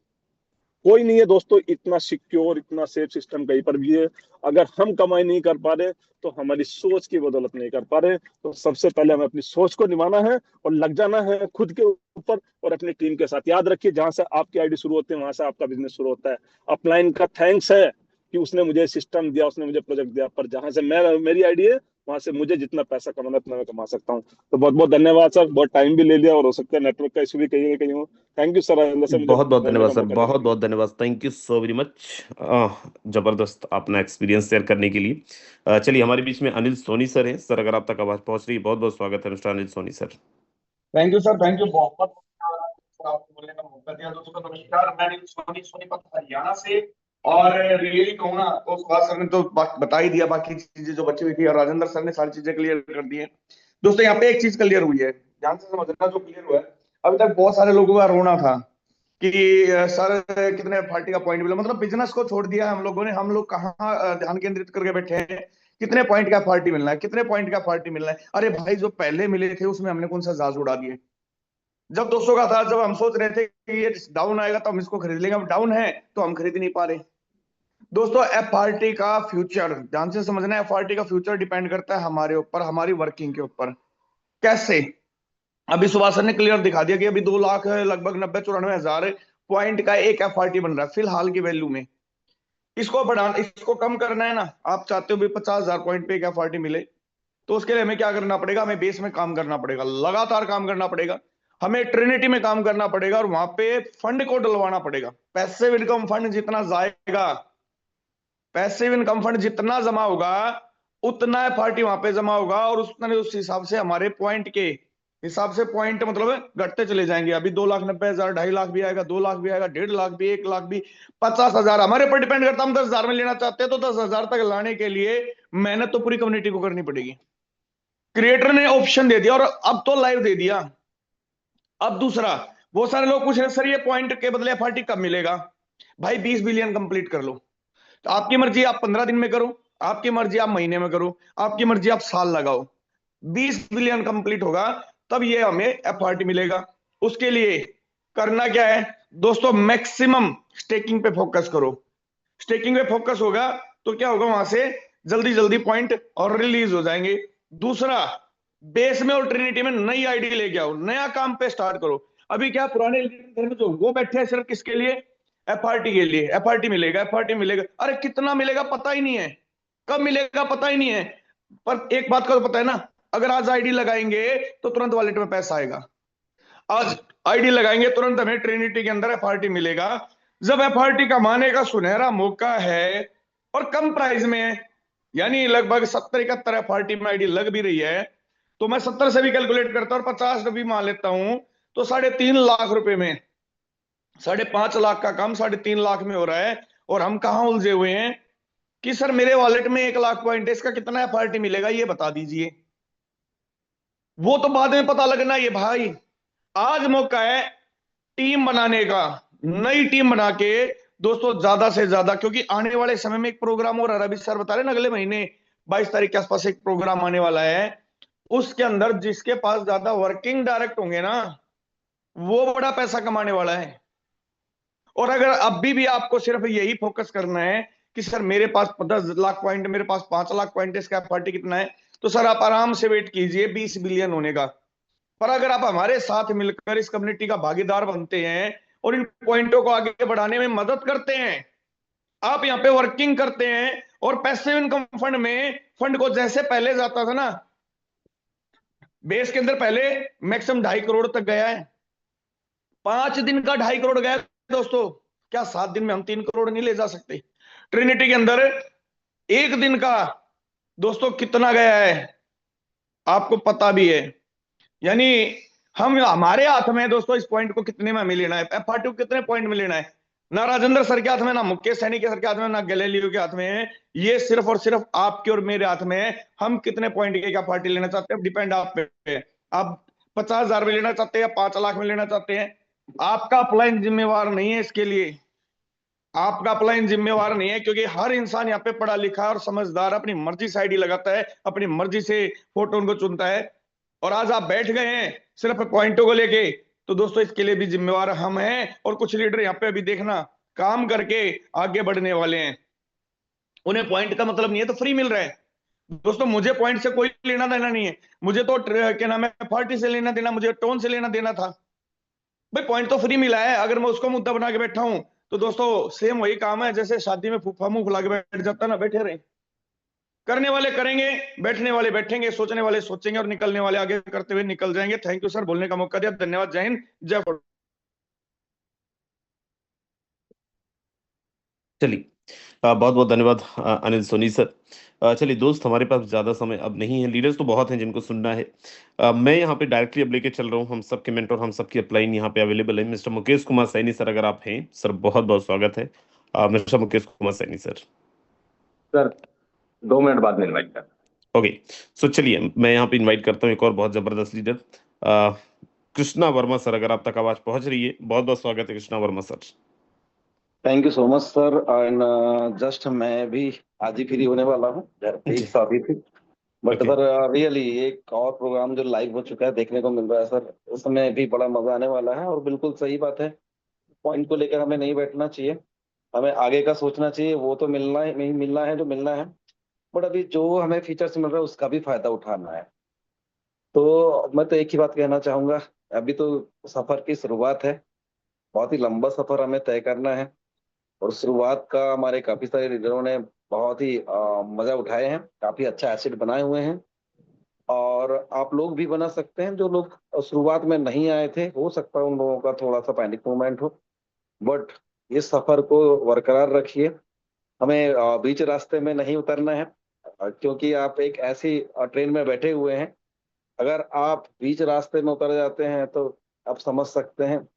कोई नहीं है दोस्तों इतना सिक्योर, इतना सेफ सिस्टम कहीं पर भी है। अगर हम कमाई नहीं कर पा रहे तो हमारी सोच की बदौलत नहीं कर पा रहे, तो सबसे पहले हमें अपनी सोच को निभाना है और लग जाना है खुद के ऊपर और अपनी टीम के साथ। याद रखिए जहां से आपकी आईडी शुरू होती है वहां से आपका बिजनेस शुरू होता है। अपलाइन का थैंक्स है कि उसने मुझे सिस्टम दिया, उसने मुझे प्रोजेक्ट दिया, पर जहां से मेरी आईडी है वहां से मुझे जितना पैसा कमाना उतना मैं कमा सकता हूँ। तो बहुत बहुत धन्यवाद सर, बहुत टाइम भी ले लिया और हो सकता है नेटवर्क का इशू भी कहीं ना कहीं हो। Thank you sir Rajendra sir, मुझे बहुत बहुत बोलने धन्यवाद का सर, मौका बहुत देने के लिए। बहुत धन्यवाद, thank you so very much. जबरदस्त अपना एक्सपीरियंस शेयर करने के लिए। चलिए हमारे बीच में अनिल सोनी सर हैं। सर अगर आप तक आवाज पहुंच रही है, बहुत बहुत स्वागत है mister Anil Soni sir. Thank you sir, thank you बहुत आपको बोलने का मौका दिया। दोस्तों नमस्कार, मैं सोनी सोनीपत हरियाणा से। और रियली कहूँ ना तो सुभाष सर ने तो बता ही दिया, बाकी चीजें जो बची हुई थी और राजेंद्र सर ने सारी चीजें क्लियर कर दी है। दोस्तों यहाँ पे एक चीज क्लियर हुई है, ध्यान से समझना जो क्लियर हुआ है। अभी तक बहुत सारे लोगों का रोना था कि सर कितने पार्टी का पॉइंट मिला, मतलब बिजनेस को छोड़ दिया हम लोगों ने, हम लोग कहाँ ध्यान केंद्रित करके बैठे हैं कितने पॉइंट का पार्टी मिलना है, कितने पॉइंट का पार्टी मिलना है। अरे भाई जो पहले मिले थे उसमें हमने कौन सा जहाज उड़ा दिए। जब 200 का था, जब हम सोच रहे थे कि ये डाउन आएगा तो हम इसको खरीद लेंगे, अब डाउन है तो हम खरीद नहीं पा रहे। दोस्तों एफआरटी का फ्यूचर ध्यान से समझना है, एफआरटी का फ्यूचर डिपेंड करता है हमारे ऊपर, हमारी वर्किंग के ऊपर। कैसे? अभी सुभाष सर ने क्लियर दिखा दिया कि अभी 2 लाख लगभग 90-94 हजार पॉइंट का एक एफआरटी बन रहा है फिलहाल की वैल्यू में। इसको बढ़ाना, इसको कम करना है ना, आप चाहते हो भी 50,000 पॉइंट पे एक एफआरटी मिले, तो उसके लिए हमें क्या करना पड़ेगा? हमें बेस में काम करना पड़ेगा, लगातार काम करना पड़ेगा, हमें ट्रिनिटी में काम करना पड़ेगा और वहां पे फंड को डलवाना पड़ेगा। पैसिव इनकम फंड जितना जाएगा, पैसिव इनकम फंड जितना जमा होगा उतना एफआरटी वहां पे जमा होगा, और उस हिसाब से हमारे पॉइंट के हिसाब से पॉइंट मतलब घटते चले जाएंगे। अभी 2,90,000, 2.5 लाख भी आएगा, 2 लाख भी आएगा, 1.5 लाख भी, 1 लाख भी, 50,000 हमारे पर डिपेंड करता है। हम 10,000 में लेना चाहते हैं तो 10,000 तक लाने के लिए मेहनत तो पूरी कम्युनिटी को करनी पड़ेगी। क्रिएटर ने ऑप्शन दे दिया और अब तो लाइव दे दिया। अब दूसरा, बहुत सारे लोग पूछ रहे सर ये पॉइंट के बदले एफआरटी कब मिलेगा? भाई 20 बिलियन कंप्लीट कर लो, तो आपकी मर्जी, आप 15 दिन में करो, आपकी मर्जी आप महीने में करो, आपकी मर्जी आप साल लगाओ। 20 बिलियन कंप्लीट होगा तब ये हमें एफआरटी मिलेगा। उसके लिए करना क्या है दोस्तों? मैक्सिमम स्टेकिंग पे फोकस करो। स्टेकिंग पे फोकस होगा तो क्या होगा? वहां से जल्दी जल्दी पॉइंट और रिलीज हो जाएंगे। दूसरा, बेस में और ट्रिनिटी में नई आईडी लेके आओ, नया काम पे स्टार्ट करो। अभी क्या पुराने घर में जो वो बैठे हैं सिर्फ किसके लिए? एफआरटी के लिए। एफआरटी मिलेगा, एफआरटी मिलेगा, अरे कितना मिलेगा पता ही नहीं है, कब मिलेगा पता ही नहीं है। पर एक बात का तो पता है ना, अगर आज आईडी लगाएंगे तो तुरंत वॉलेट में पैसा आएगा। आज आईडी लगाएंगे तुरंत हमें ट्रिनिटी के अंदर एफआरटी मिलेगा। जब एफआरटी कमाने का सुनहरा मौका है और कम प्राइस में है, यानी लगभग 70-71 एफआरटी में आईडी लग भी रही है, तो मैं 70 से भी कैलकुलेट करता हूं और 50 भी मान लेता हूं, तो 3.5 लाख रुपए में 5.5 लाख का काम 3.5 लाख में हो रहा है। और हम कहां उलझे हुए हैं कि सर मेरे वॉलेट में 1 लाख पॉइंट है, इसका कितना एफआरटी मिलेगा ये बता दीजिए। वो तो बाद में पता लगना ये भाई। आज मौका है टीम बनाने का, नई टीम बना के दोस्तों ज्यादा से ज्यादा, क्योंकि आने वाले समय में एक प्रोग्राम हो रहा है, रवि सर बता रहे ना, अगले महीने 22 तारीख के आसपास एक प्रोग्राम आने वाला है। उसके अंदर जिसके पास ज्यादा वर्किंग डायरेक्ट होंगे ना, वो बड़ा पैसा कमाने वाला है। और अगर अभी भी आपको सिर्फ यही फोकस करना है कि सर मेरे पास 10 लाख पॉइंट, मेरे पास 5 लाख पॉइंट, इसका पार्टी कितना है, तो सर आप आराम से वेट कीजिए 20 बिलियन होने का। पर अगर आप हमारे साथ मिलकर इस कम्युनिटी का भागीदार बनते हैं और इन पॉइंटों को आगे बढ़ाने में मदद करते हैं, आप यहाँ पे वर्किंग करते हैं और पैसिव इनकम फंड में फंड को जैसे पहले जाता था ना, बेस के अंदर पहले मैक्सिमम 2.5 करोड़ तक गया है, 5 दिन का 2.5 करोड़ गया दोस्तों। क्या 7 दिन में हम 3 करोड़ नहीं ले जा सकते? ट्रिनिटी के अंदर 1 दिन का दोस्तों कितना गया है आपको पता भी है। यानी हम, हमारे हाथ में है दोस्तों इस पॉइंट को कितने में हमें लेना है, एफआरटी को कितने पॉइंट में लेना है। ना राजेंद्र सर के हाथ में, ना मुकेश सैनी के सर के हाथ में, ना गैलीलियो के हाथ में है। ये सिर्फ और सिर्फ आपके और मेरे हाथ में है। हम कितने पॉइंट की एफआरटी लेना चाहते हैं डिपेंड आप पे है। आप 50,000 में लेना चाहते हैं या 5 लाख में लेना चाहते हैं, आपका अपलाइन जिम्मेवार नहीं है इसके लिए। आपका अपलाइन जिम्मेवार नहीं है, क्योंकि हर इंसान यहाँ पे पढ़ा लिखा और समझदार अपनी मर्जी से आईडी लगाता है, अपनी मर्जी से फोटो उनको चुनता है। और आज आप बैठ गए हैं सिर्फ पॉइंटों को लेके, तो दोस्तों इसके लिए भी जिम्मेवार हम हैं। और कुछ लीडर यहाँ पे अभी देखना काम करके आगे बढ़ने वाले हैं, उन्हें पॉइंट का मतलब नहीं है तो फ्री मिल रहा है। दोस्तों मुझे पॉइंट से कोई लेना देना नहीं है, मुझे तो क्या नाम है पार्टी से लेना देना, मुझे टोन से लेना देना था। भाई पॉइंट तो फ्री मिला है, अगर मैं उसको मुद्दा बना के बैठा हूं तो दोस्तों सेम वही काम है जैसे शादी में फूफा मुंह फुला के बैठ जाता ना, बैठे रहे। करने वाले करेंगे, बैठने वाले बैठेंगे, सोचने वाले सोचेंगे और निकलने वाले आगे करते हुए निकल जाएंगे। थैंक यू सर, बोलने का मौका दिया, धन्यवाद, जय हिंद, जय फोर्ट। चलिए बहुत बहुत धन्यवाद अनिल सोनी सर। चलिए दोस्त, हमारे पास ज़्यादा समय अब नहीं है, लीडर्स तो बहुत हैं जिनको सुनना है। मैं यहाँ पे डायरेक्टली अब लेके चल रहा हूँ, हम सबके मेंटोर, हम सबकी अपलाइन यहाँ पे अवेलेबल है। मिस्टर मुकेश कुमार सैनी सर, अगर आप हैं सर, बहुत बहुत स्वागत है mister Mukesh Kumar Saini sir. Sir 2 minute बाद में इनवाइट कर। ओके, सो चलिए मैं यहाँ पे इनवाइट करता हूँ एक और बहुत ज़बरदस्त लीडर, कृष्णा वर्मा सर, अगर आप तक आवाज़ पहुँच रही है। बहुत बहुत स्वागत है Krishna Verma sir. Thank you so much sir. And just मैं भी आज ही फ्री होने वाला हूँ, घर पे ही जी। शादी थी। But Okay. सर रियली एक और प्रोग्राम जो लाइव हो चुका है देखने को मिल रहा है सर, उसमें भी बड़ा मजा आने वाला है। और बिल्कुल सही बात है, पॉइंट को लेकर हमें नहीं बैठना चाहिए, हमें आगे का सोचना चाहिए, वो तो मिलना है, नहीं मिलना है जो मिलना है, बट अभी जो हमें फीचर्स मिल रहा है उसका भी फायदा उठाना है। तो मैं तो एक ही बात कहना चाहूंगा, अभी तो सफर की शुरुआत है, बहुत ही लंबा सफर हमें तय करना है। और शुरुआत का हमारे काफी सारे लीडरों ने बहुत ही मजा उठाए हैं, काफी अच्छा एसेट बनाए हुए हैं। और आप लोग भी बना सकते हैं, जो लोग शुरुआत में नहीं आए थे, हो सकता है उन लोगों का थोड़ा सा पैनिक मोमेंट हो, बट इस सफर को बरकरार रखिए। हमें बीच रास्ते में नहीं उतरना है, क्योंकि आप एक ऐसी ट्रेन में बैठे हुए हैं, अगर आप बीच रास्ते में उतर जाते हैं तो आप समझ सकते हैं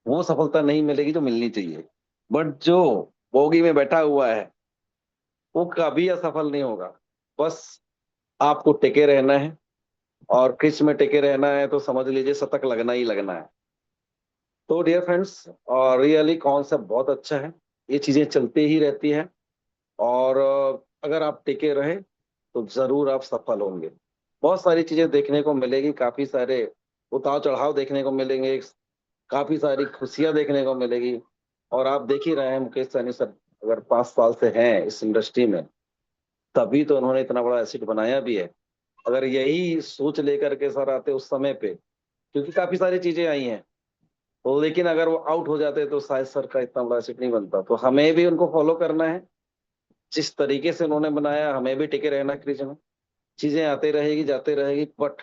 वो सफलता नहीं मिलेगी जो मिलनी चाहिए। बट जो बोगी में बैठा हुआ है वो कभी असफल नहीं होगा। बस आपको टिके रहना है, और क्रिच में टिके रहना है तो समझ लीजिए शतक लगना ही लगना है। तो डियर फ्रेंड्स, और रियली कॉन्सेप्ट बहुत अच्छा है, ये चीजें चलती ही रहती है। और अगर आप टिके रहे तो जरूर आप सफल होंगे। बहुत सारी चीजें देखने को मिलेगी, काफी सारे उतार चढ़ाव देखने को मिलेंगे, काफी सारी खुशियां देखने को मिलेगी। और आप देख ही रहे हैं मुकेश सहनी सर अगर 5 साल से हैं इस इंडस्ट्री में, तभी तो उन्होंने इतना बड़ा एसेट बनाया भी है। अगर यही सोच लेकर के सर आते उस समय पे, क्योंकि काफी सारी चीजें आई हैं, तो लेकिन अगर वो आउट हो जाते तो शायद सर का इतना बड़ा एसेट नहीं बनता। तो हमें भी उनको फॉलो करना है, जिस तरीके से उन्होंने बनाया हमें भी टिके रहना क्रिज में। चीजें आती रहेगी जाती रहेगी, बट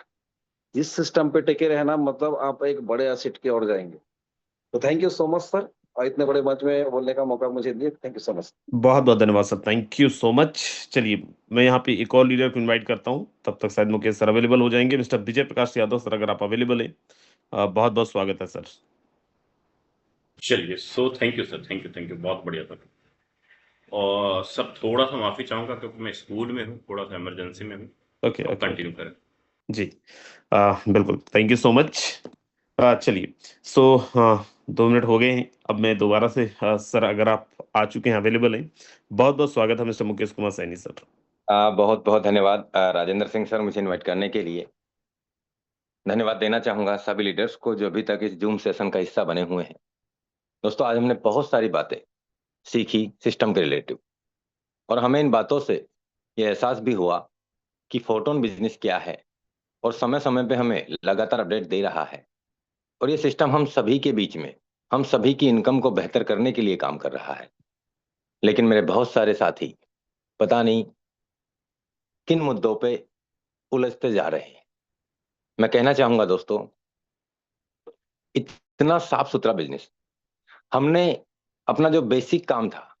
जिस सिस्टम पे टिके रहना मतलब आप एक बड़े एसेट की ओर जाएंगे। तो thank you so much sir, और इतने बड़े मंच में बोलने का मौका मुझे दिए, थैंक यू सो मच। बहुत बहुत धन्यवाद sir, thank you so much. चलिए, मैं यहाँ पे एक और लीडर को इनवाइट करता हूँ, तब तक शायद मुकेश सर अवेलेबल हो जाएंगे। मिस्टर विजय प्रकाश यादव सर, अगर आप अवेलेबल हैं, बहुत बहुत स्वागत है सर। चलिए, so thank you sir, thank you, बहुत बढ़िया सर। और सब थोड़ा सा माफी चाहूंगा क्योंकि मैं स्कूल में हूँ, थोड़ा सा इमरजेंसी में हूँ। ओके अब ओके कंटिन्यू करें। जी, बिल्कुल, थैंक यू सो मच। चलिए, सो 2 मिनट हो गए हैं, अब मैं दोबारा से सर, अगर आप आ चुके हैं, अवेलेबल हैं, बहुत बहुत स्वागत है मिस्टर मुकेश कुमार सैनी सर। बहुत बहुत धन्यवाद राजेंद्र सिंह सर, मुझे इनवाइट करने के लिए। धन्यवाद देना चाहूंगा सभी लीडर्स को जो अभी तक इस जूम सेशन का हिस्सा बने हुए हैं। दोस्तों, आज हमने बहुत सारी बातें सीखी सिस्टम के रिलेटिव, और हमें इन बातों से ये एहसास भी हुआ कि फोटोन बिजनेस क्या है, और समय समय पे हमें लगातार अपडेट दे रहा है। और ये सिस्टम हम सभी के बीच में, हम सभी की इनकम को बेहतर करने के लिए काम कर रहा है। लेकिन मेरे बहुत सारे साथी पता नहीं किन मुद्दों पे उलझते जा रहे हैं। मैं कहना चाहूंगा दोस्तों, इतना साफ सुथरा बिजनेस, हमने अपना जो बेसिक काम था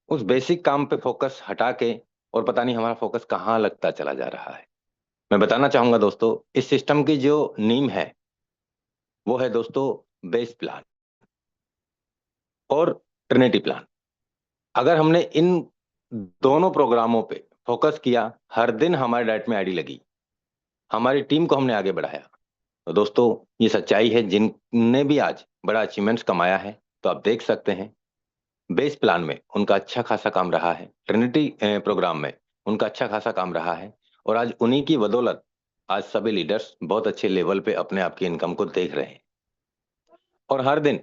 उस बेसिक काम पे फोकस हटा के, और पता नहीं हमारा फोकस कहाँ लगता चला जा रहा है। मैं बताना चाहूंगा दोस्तों, इस सिस्टम की जो नींव है वो है दोस्तों बेस प्लान और ट्रिनिटी प्लान। अगर हमने इन दोनों प्रोग्रामों पे फोकस किया, हर दिन हमारे डाइट में आईडी लगी, हमारी टीम को हमने आगे बढ़ाया, तो दोस्तों ये सच्चाई है। जिनने भी आज बड़ा अचीवमेंट्स कमाया है, तो आप देख सकते हैं बेस प्लान में उनका अच्छा खासा काम रहा है, ट्रिनिटी प्रोग्राम में उनका अच्छा खासा काम रहा है, और आज उन्हीं की बदौलत आज सभी लीडर्स बहुत अच्छे लेवल पे अपने आप की इनकम को देख रहे हैं। और हर दिन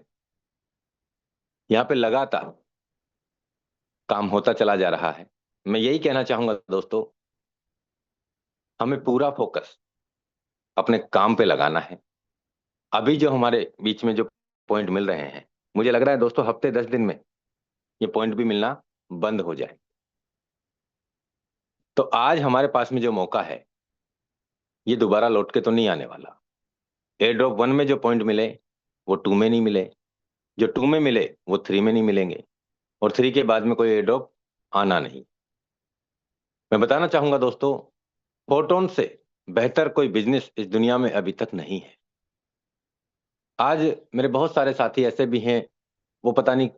यहाँ पे लगातार काम होता चला जा रहा है। मैं यही कहना चाहूंगा दोस्तों, हमें पूरा फोकस अपने काम पे लगाना है। अभी जो हमारे बीच में जो पॉइंट मिल रहे हैं, मुझे लग रहा है दोस्तों हफ्ते 10 दिन में ये पॉइंट भी मिलना बंद हो जाए। तो आज हमारे पास में जो मौका है ये दोबारा लौट के तो नहीं आने वाला। एयर ड्रॉप 1 में जो पॉइंट मिले वो 2 में नहीं मिले, जो 2 में मिले वो 3 में नहीं मिलेंगे, और 3 के बाद में कोई एयर ड्रॉप आना नहीं। मैं बताना चाहूंगा दोस्तों, फोटोन से बेहतर कोई बिजनेस इस दुनिया में अभी तक नहीं है। आज मेरे बहुत सारे साथी ऐसे भी हैं, वो पता नहीं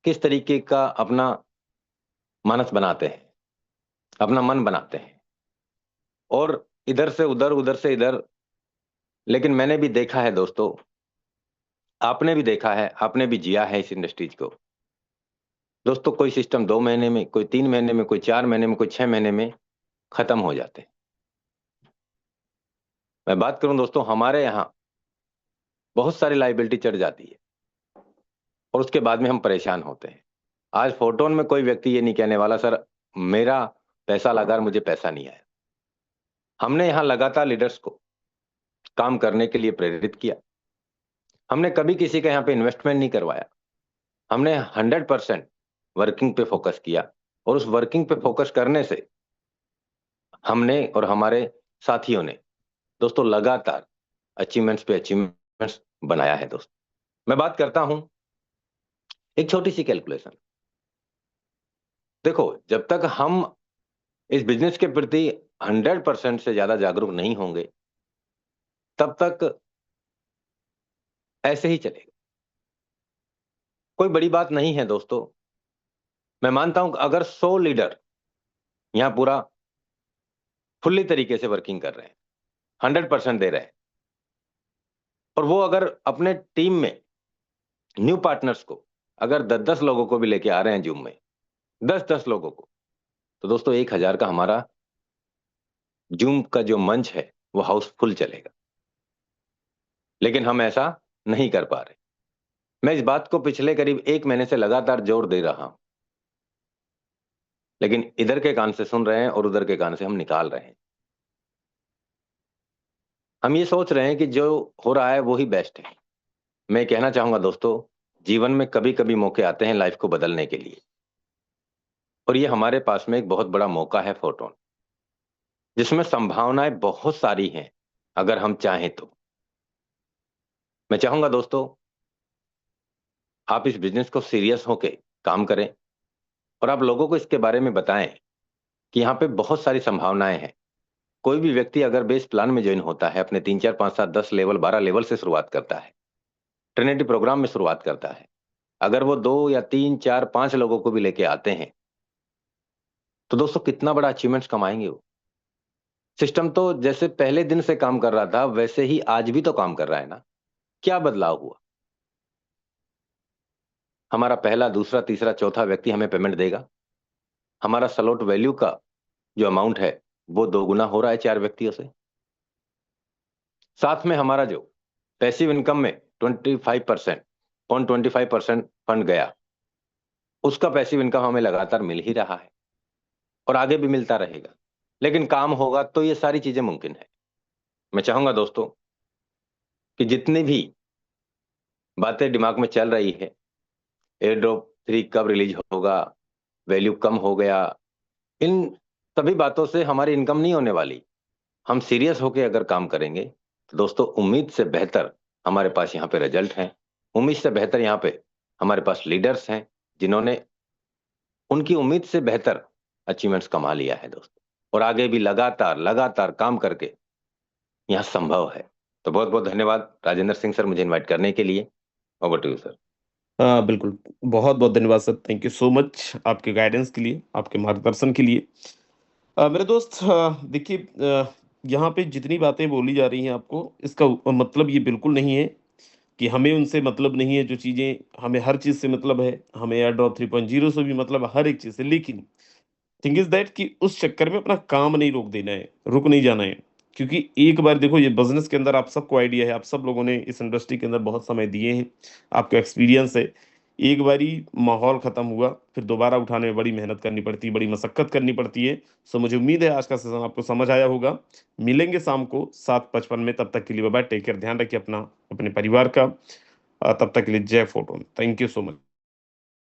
किस तरीके का अपना मानस बनाते हैं, अपना मन बनाते हैं, और इधर से उधर उधर से इधर। लेकिन मैंने भी देखा है दोस्तों, आपने भी देखा है, आपने भी जिया है इस इंडस्ट्रीज को दोस्तों। कोई सिस्टम 2 महीने में, कोई 3 महीने में, कोई 4 महीने में, कोई 6 महीने में खत्म हो जाते हैं। मैं बात करूं दोस्तों, हमारे यहाँ बहुत सारी लाइबिलिटी चढ़ जाती है, और उसके बाद में हम परेशान होते हैं। आज फोटोन में कोई व्यक्ति ये नहीं कहने वाला सर मेरा पैसा लगा और मुझे पैसा नहीं आया। हमने यहाँ लगातार लीडर्स को काम करने के लिए प्रेरित किया। हमने कभी किसी का यहाँ पे इन्वेस्टमेंट नहीं करवाया। हमने 100% वर्किंग पे फोकस किया और उस वर्किंग पे फोकस करने से हमने और हमारे साथियों ने दोस्तों लगातार अचीवमेंट्स पे अचीवमेंट्स बनाया है। दोस्तों मैं बात करता हूं एक छोटी सी कैलकुलेशन। देखो जब तक हम इस बिजनेस के प्रति 100% से ज्यादा जागरूक नहीं होंगे तब तक ऐसे ही चलेगा। कोई बड़ी बात नहीं है दोस्तों। मैं मानता हूं कि अगर 100 लीडर यहां पूरा फुल्ली तरीके से वर्किंग कर रहे हैं, 100% दे रहे हैं, और वो अगर अपने टीम में न्यू पार्टनर्स को अगर 10-10 लोगों को भी लेके आ रहे हैं जूम में, 10-10 लोगों को, तो दोस्तों 1000 का हमारा जूम का जो मंच है वो हाउसफुल चलेगा। लेकिन हम ऐसा नहीं कर पा रहे। मैं इस बात को पिछले करीब 1 महीने से लगातार जोर दे रहा हूं, लेकिन इधर के कान से सुन रहे हैं और उधर के कान से हम निकाल रहे हैं। हम ये सोच रहे हैं कि जो हो रहा है वो ही बेस्ट है। मैं कहना चाहूंगा दोस्तों, जीवन में कभी कभी मौके आते हैं लाइफ को बदलने के लिए, और ये हमारे पास में एक बहुत बड़ा मौका है फोटोन, जिसमें संभावनाएं बहुत सारी हैं अगर हम चाहें तो। मैं चाहूंगा दोस्तों आप इस बिजनेस को सीरियस होके काम करें और आप लोगों को इसके बारे में बताएं कि यहाँ पे बहुत सारी संभावनाएं हैं। कोई भी व्यक्ति अगर बेस प्लान में ज्वाइन होता है, अपने 3, 4, 5, 7, 10 लेवल 12 लेवल से शुरुआत करता है, ट्रिनिटी प्रोग्राम में शुरुआत करता है, अगर वो 2 या 3, 4, 5 लोगों को भी लेके आते हैं तो दोस्तों कितना बड़ा अचीवमेंट्स कमाएंगे वो। सिस्टम तो जैसे पहले दिन से काम कर रहा था वैसे ही आज भी तो काम कर रहा है ना। क्या बदलाव हुआ? हमारा पहला, दूसरा, तीसरा, चौथा व्यक्ति हमें पेमेंट देगा। हमारा स्लॉट वैल्यू का जो अमाउंट है वो 2 गुना हो रहा है 4 व्यक्तियों से। साथ में हमारा जो पैसिव इनकम में 25% फंड गया, उसका पैसिव इनकम हमें लगातार मिल ही रहा है और आगे भी मिलता रहेगा। लेकिन काम होगा तो ये सारी चीजें मुमकिन है। मैं चाहूंगा दोस्तों कि जितनी भी बातें दिमाग में चल रही है, एयर ड्रॉप 3 कब रिलीज होगा, वैल्यू कम हो गया, इन सभी बातों से हमारी इनकम नहीं होने वाली। हम सीरियस होकर अगर काम करेंगे तो दोस्तों उम्मीद से बेहतर हमारे पास यहाँ पे रिजल्ट हैं। उम्मीद से बेहतर यहाँ पे हमारे पास लीडर्स हैं जिन्होंने उनकी उम्मीद से बेहतर अचीवमेंट्स कमा लिया है दोस्तों, और आगे भी लगातार लगातार काम करके यहाँ संभव है। तो बहुत बहुत धन्यवाद राजेंद्र सिंह सर मुझे इन्वाइट करने के लिए। Over to you sir. बिल्कुल, बहुत बहुत धन्यवाद sir, thank you so much आपके गाइडेंस के लिए, आपके मार्गदर्शन के लिए। मेरे दोस्त, देखिए, यहाँ पे जितनी बातें बोली जा रही हैं आपको, इसका मतलब ये बिल्कुल नहीं है कि हमें उनसे मतलब नहीं है। जो चीज़ें हमें, हर चीज़ से मतलब है, हमें एयर ड्रॉप 3.0 से भी मतलब है, हर एक चीज़ से। लेकिन थिंग इज दैट कि उस चक्कर में अपना काम नहीं रोक देना है, रुक नहीं जाना है। क्योंकि एक बार देखो, ये बिजनेस के अंदर आप सबको आइडिया है, आप सब लोगों ने इस इंडस्ट्री के अंदर बहुत समय दिए हैं, आपका एक्सपीरियंस है। एक बारी माहौल खत्म हुआ, फिर दोबारा उठाने में बड़ी मेहनत करनी पड़ती है, बड़ी मशक्कत करनी पड़ती है। सो मुझे उम्मीद है आज का सेशन आपको समझ आया होगा। मिलेंगे शाम को 7:55 में, तब तक के लिए बाय बाय, टेक केयर, ध्यान रखिए अपना, अपने परिवार का। तब तक के लिए जय photon, thank you so much.